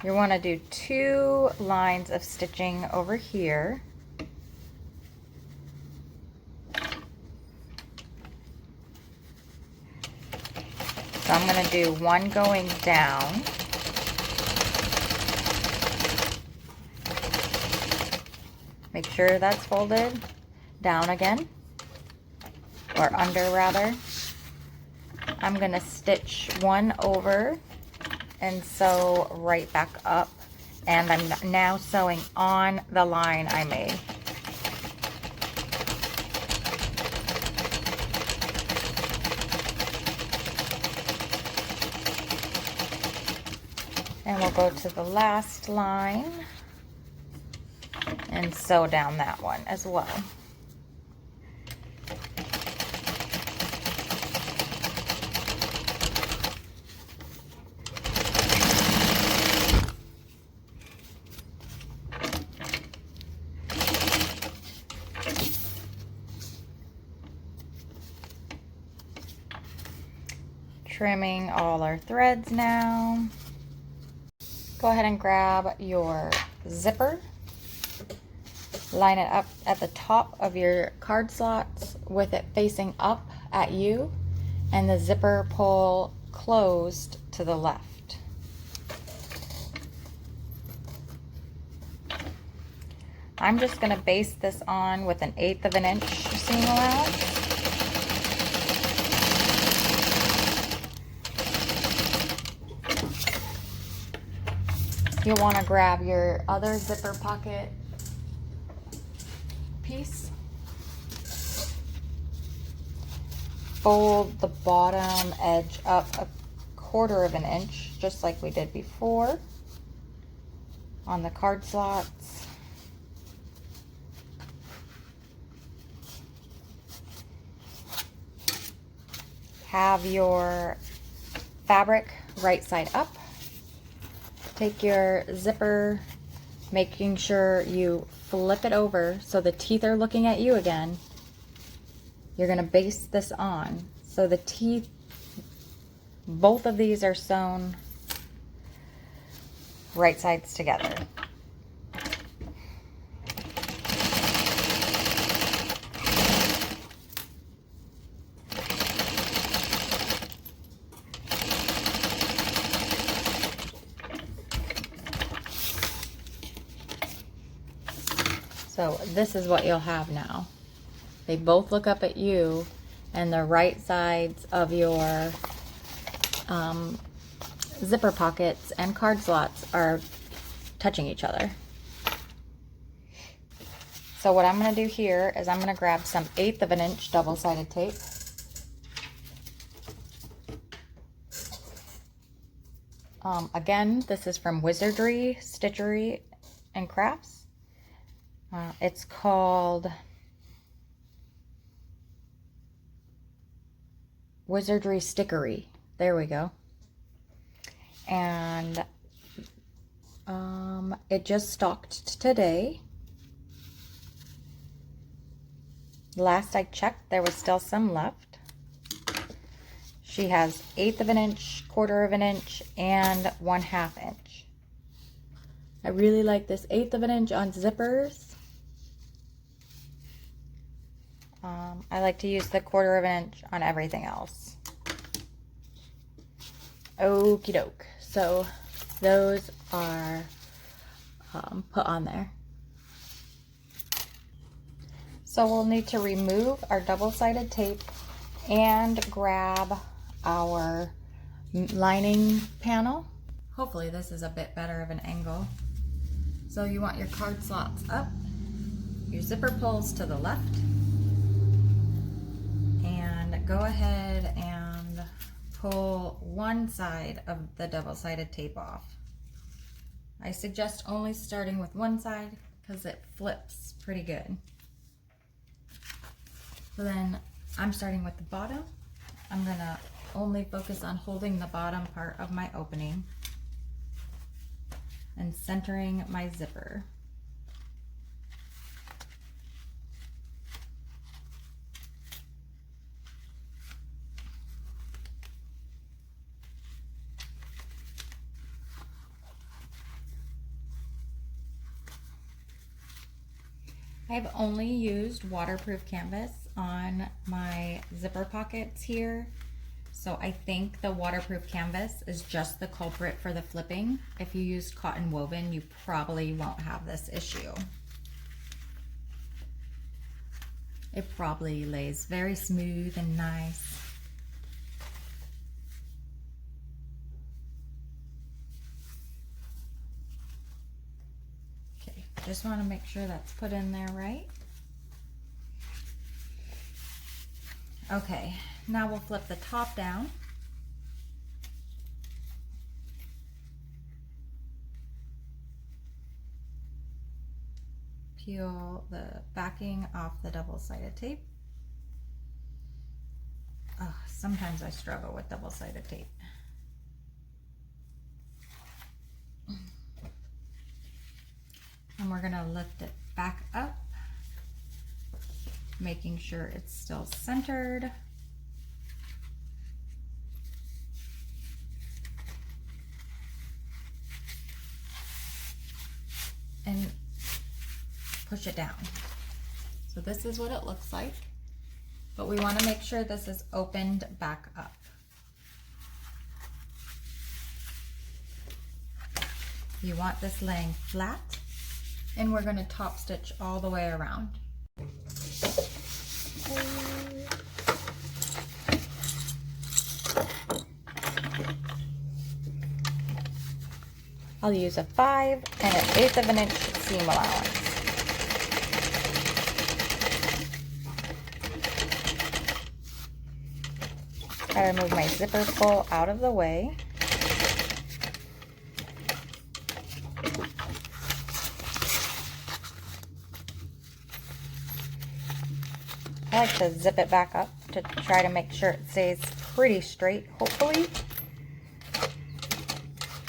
You want to do 2 lines of stitching over here. So I'm going to do 1 going down. Make sure that's folded down again, or under rather. I'm going to stitch 1 over and sew right back up, and I'm now sewing on the line I made. And we'll go to the last line and sew down that one as well. Trimming all our threads now. Go ahead and grab your zipper. Line it up at the top of your card slots with it facing up at you, and the zipper pull closed to the left. I'm just going to base this on with an 1/8 of an inch seam allowance. You'll want to grab your other zipper pocket piece. Fold the bottom edge up 1/4 of an inch, just like we did before on the card slots. Have your fabric right side up. Take your zipper, making sure you flip it over so the teeth are looking at you again. You're going to base this on. So the teeth, both of these are sewn right sides together. So this is what you'll have now. They both look up at you, and the right sides of your zipper pockets and card slots are touching each other. So what I'm going to do here is I'm going to grab some 1/8 of an inch double-sided tape. Again, this is from Wizardry, Stitchery, and Crafts. It's called Wizardry Stickery. There we go. And it just stocked today. Last I checked, there was still some left. She has 1/8 of an inch, 1/4 of an inch, and 1/2 inch. I really like this 1/8 of an inch on zippers. I like to use the 1/4 of an inch on everything else. Okie doke. So those are put on there. So we'll need to remove our double-sided tape and grab our lining panel. Hopefully this is a bit better of an angle. So you want your card slots up, your zipper pulls to the left, and go ahead and pull one side of the double-sided tape off. I suggest only starting with one side because it flips pretty good. So then I'm starting with the bottom. I'm gonna only focus on holding the bottom part of my opening and centering my zipper. I've only used waterproof canvas on my zipper pockets here. So I think the waterproof canvas is just the culprit for the flipping. If you use cotton woven, you probably won't have this issue. It probably lays very smooth and nice. Okay, just want to make sure that's put in there right. Okay, now we'll flip the top down. Peel the backing off the double-sided tape. Oh, sometimes I struggle with double-sided tape. And we're gonna lift it back up, making sure it's still centered. And push it down. So this is what it looks like, but we want to make sure this is opened back up. You want this laying flat, and we're going to top stitch all the way around. I'll use a 5 and 1/8 of an inch seam allowance. I remove my zipper pull out of the way. I like to zip it back up to try to make sure it stays pretty straight, hopefully.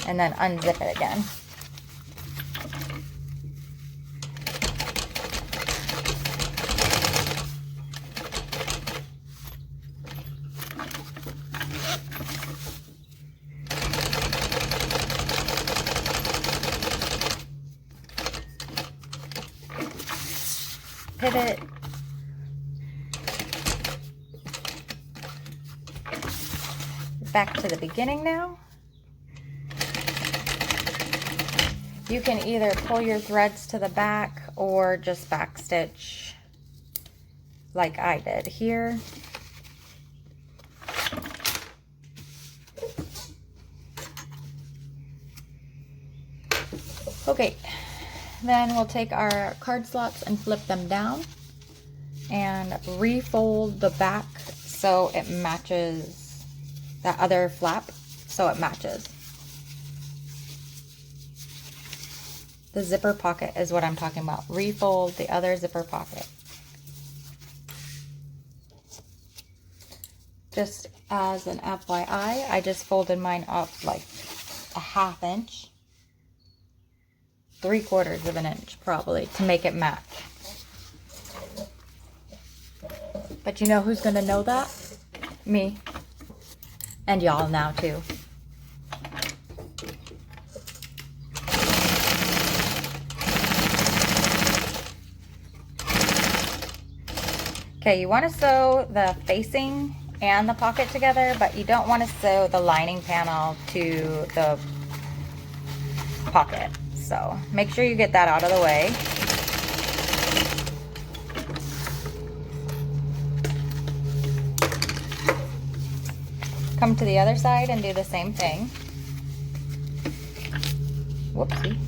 And then unzip it again. Pivot. Back to the beginning now. You can either pull your threads to the back or just back stitch like I did here. Okay, then we'll take our card slots and flip them down and refold the back so it matches that other flap, so it matches. The zipper pocket is what I'm talking about. Refold the other zipper pocket. Just as an FYI, I just folded mine up like a 1/2 inch. 3/4 of an inch probably to make it match. But you know who's gonna know that? Me. And y'all now too. Okay, you want to sew the facing and the pocket together, but you don't want to sew the lining panel to the pocket. So make sure you get that out of the way. Come to the other side and do the same thing. Whoopsie.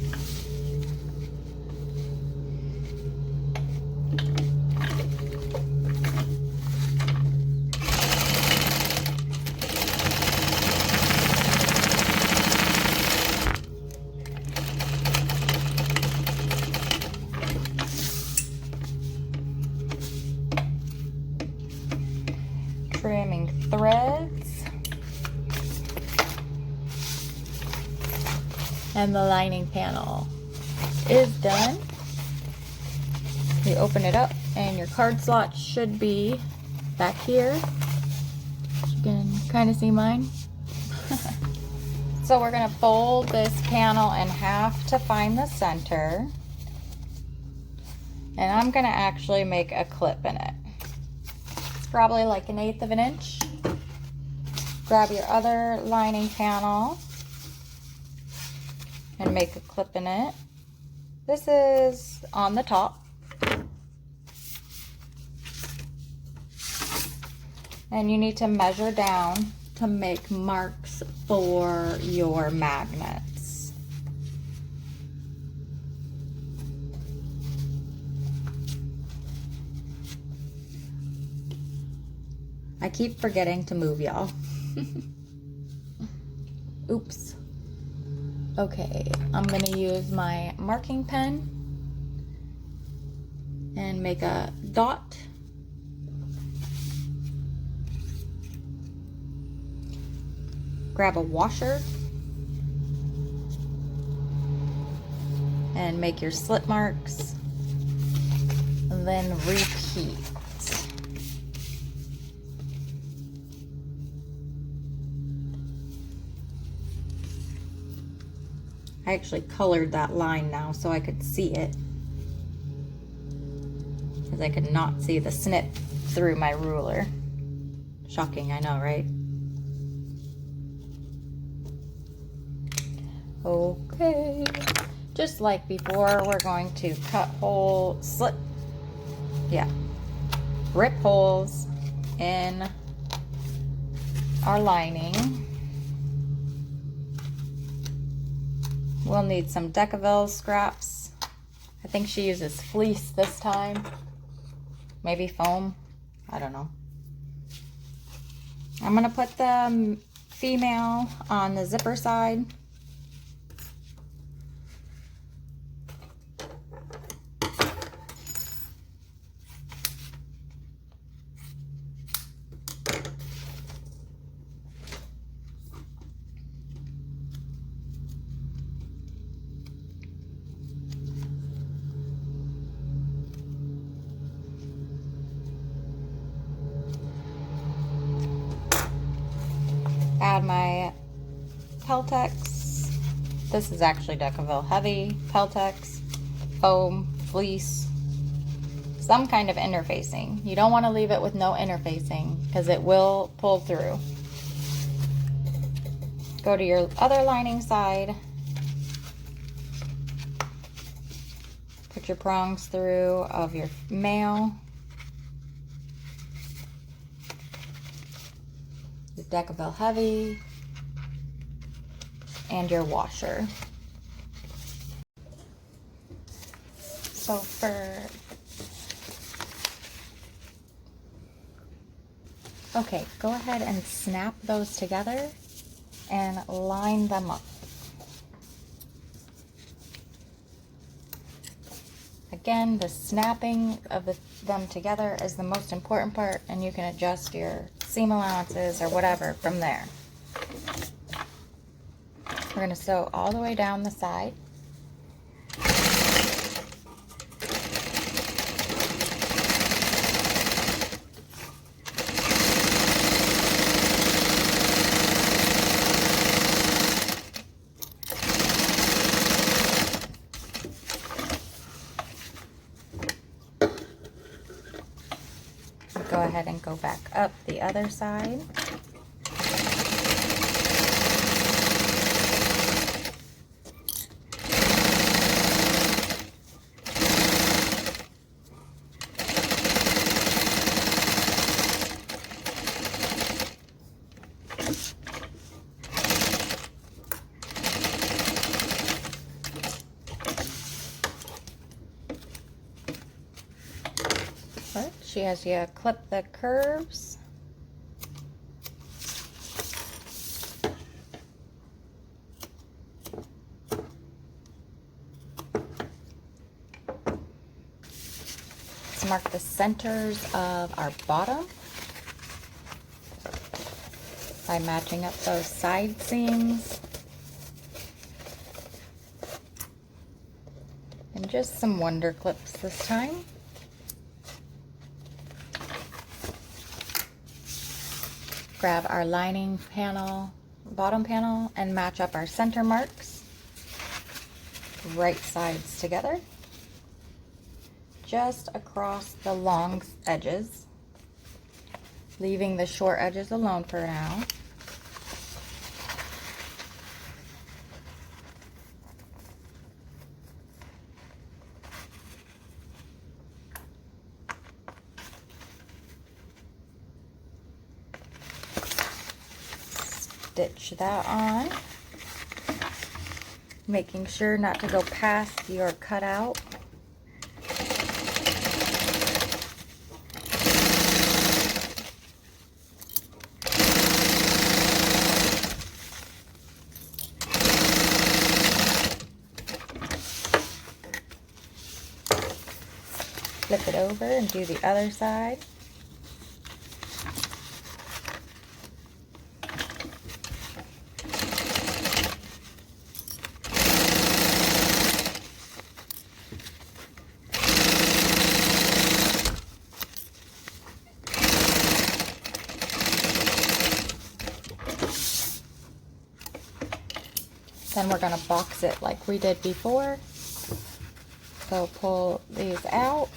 Trimming threads. And the lining panel is done. You open it up and your card slot should be back here. You can kind of see mine. So we're going to fold this panel in half to find the center. And I'm gonna actually make a clip in it. It's probably like 1/8 of an inch. Grab your other lining panel and make a clip in it. This is on the top. And you need to measure down to make marks for your magnets. I keep forgetting to move, y'all. Oops. Okay, I'm gonna use my marking pen and make a dot. Grab a washer and make your slit marks, and then repeat. I actually colored that line now so I could see it, because I could not see the snip through my ruler. Shocking, I know, right? Okay, just like before, we're going to cut rip holes in our lining. We'll need some Decaville scraps. I think she uses fleece this time. Maybe foam, I don't know. I'm gonna put the female on the zipper side. Add my Peltex. This is actually Decaville Heavy, Peltex, foam, fleece, some kind of interfacing. You don't want to leave it with no interfacing because it will pull through. Go to your other lining side. Put your prongs through of your male. Your Decaville Heavy, and your washer. So okay, go ahead and snap those together and line them up. Again, the snapping of them together is the most important part, and you can adjust your seam allowances or whatever from there. We're going to sew all the way down the side. Go ahead and go back up the other side. She has you clip the curves. Let's mark the centers of our bottom by matching up those side seams. And just some wonder clips this time. Grab our lining panel, bottom panel, and match up our center marks, right sides together. just across the long edges, leaving the short edges alone for now. Stitch that on, making sure not to go past your cutout. Flip it over and do the other side. Then we're going to box it like we did before. So pull these out.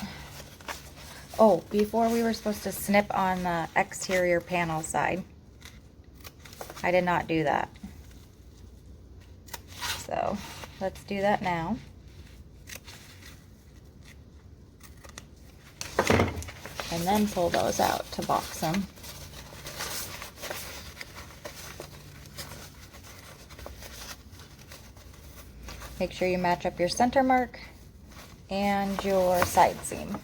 Oh, before we were supposed to snip on the exterior panel side. I did not do that. So let's do that now. And then pull those out to box them. Make sure you match up your center mark and your side seam.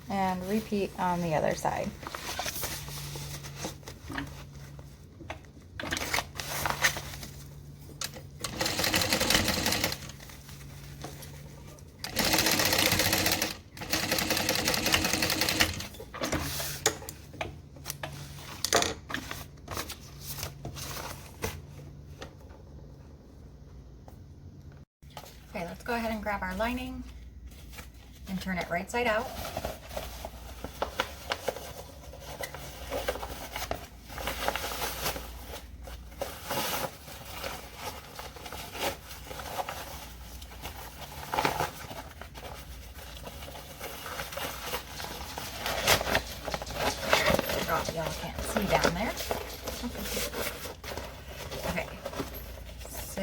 And repeat on the other side. Okay, let's go ahead and grab our lining and turn it right side out. Oh, y'all can't see down there. Okay, so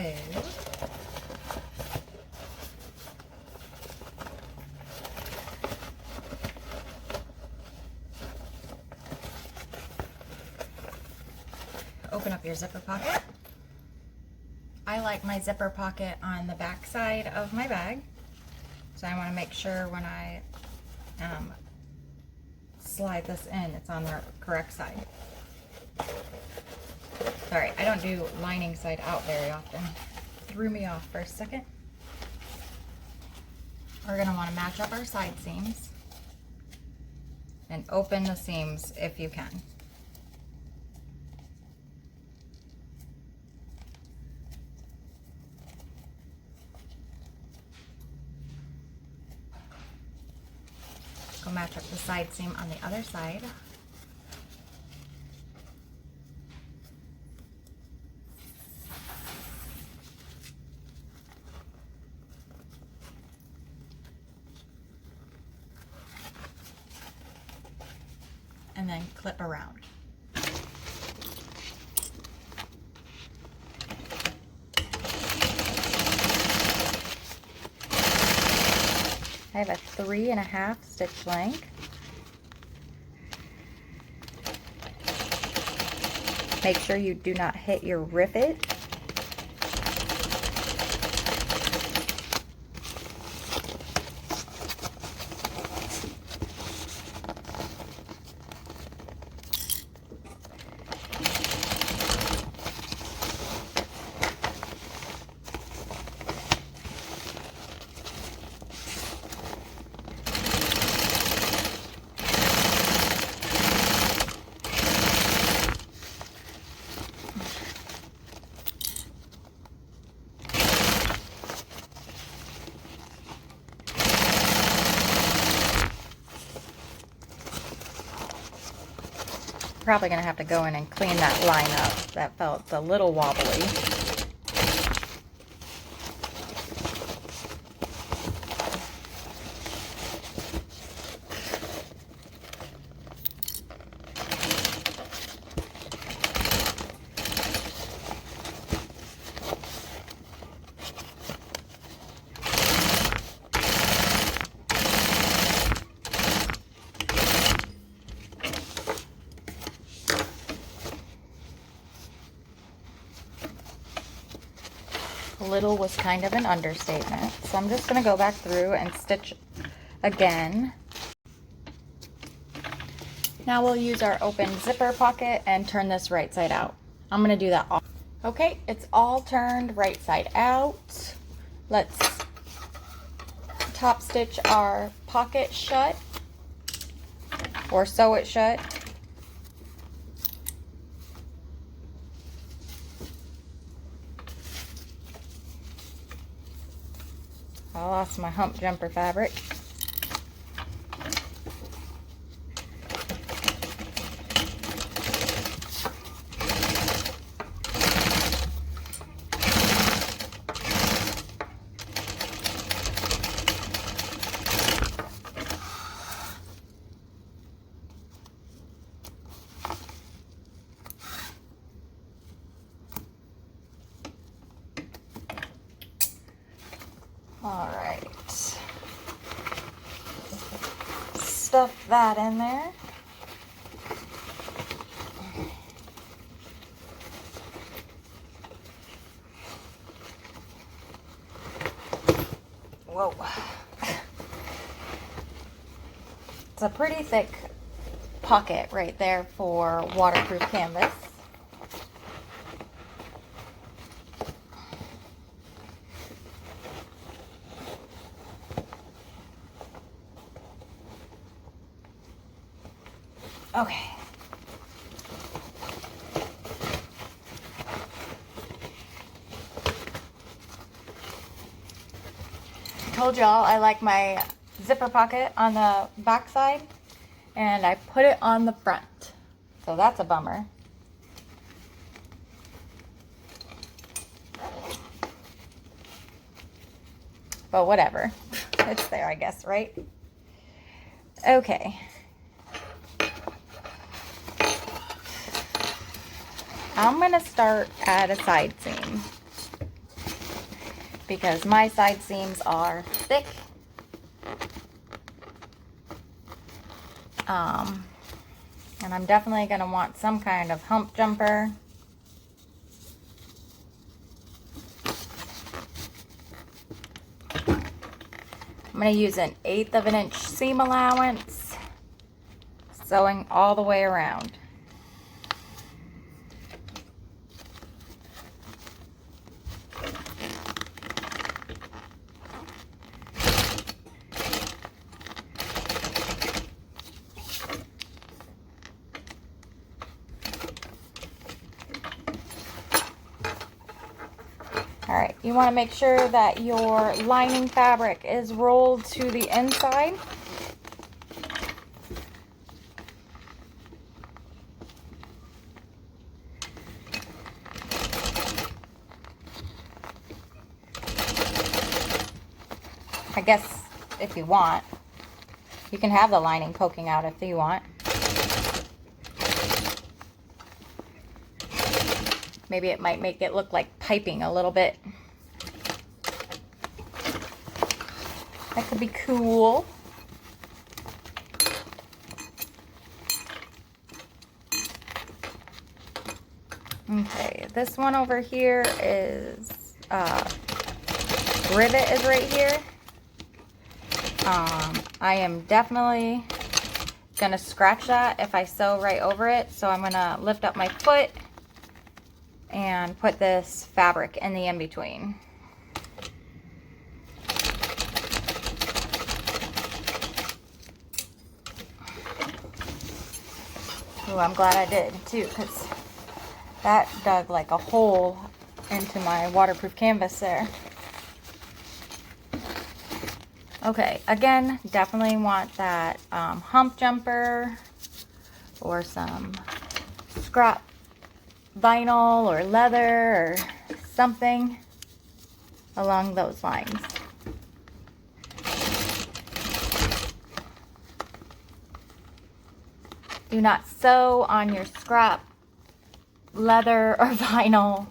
open up your zipper pocket. I like my zipper pocket on the back side of my bag, so I want to make sure when I slide this in, it's on the correct side. Sorry, I don't do lining side out very often. Threw me off for a second. We're going to want to match up our side seams and open the seams if you can. Go match up the side seam on the other side. And then clip around. I have a 3.5 stitch length. Make sure you do not hit your rivet. probably gonna have to go in and clean that line up. That felt a little wobbly. Little was kind of an understatement. So I'm just going to go back through and stitch again. Now we'll use our open zipper pocket and turn this right side out. I'm going to do that all. Okay, it's all turned right side out. Let's top stitch our pocket shut or sew it shut. I lost my hump jumper fabric. All right. Stuff that in there. Whoa. It's a pretty thick pocket right there for waterproof canvas. Okay. Told y'all I like my zipper pocket on the back side, and I put it on the front. So that's a bummer. But whatever. It's there, I guess, right? Okay. I'm going to start at a side seam because my side seams are thick. And I'm definitely going to want some kind of hump jumper. I'm going to use an 1/8 of an inch seam allowance, sewing all the way around. All right, you want to make sure that your lining fabric is rolled to the inside. I guess if you want, you can have the lining poking out if you want. Maybe it might make it look like piping a little bit. That could be cool. Okay, this one over here is, rivet is right here. I am definitely gonna scratch that if I sew right over it. So I'm gonna lift up my foot and put this fabric in the in-between. Ooh, I'm glad I did too, because that dug like a hole into my waterproof canvas there. Okay, again, definitely want that hump jumper or some scrap vinyl or leather or something along those lines. Do not sew on your scrap leather or vinyl.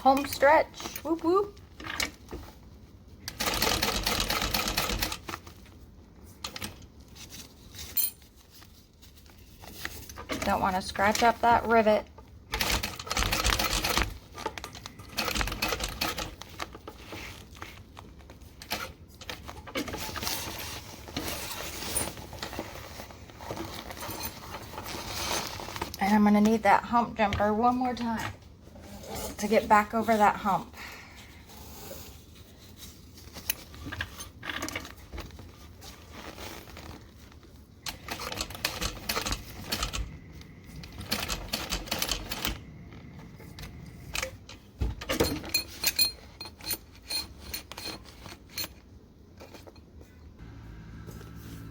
Home stretch. Whoop whoop. Don't want to scratch up that rivet. And I'm going to need that hump jumper one more time to get back over that hump.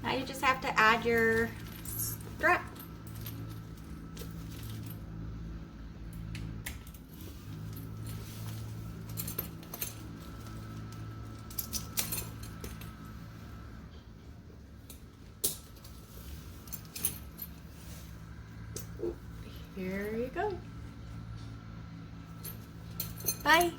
Now you just have to add your strap. Here you go. Bye.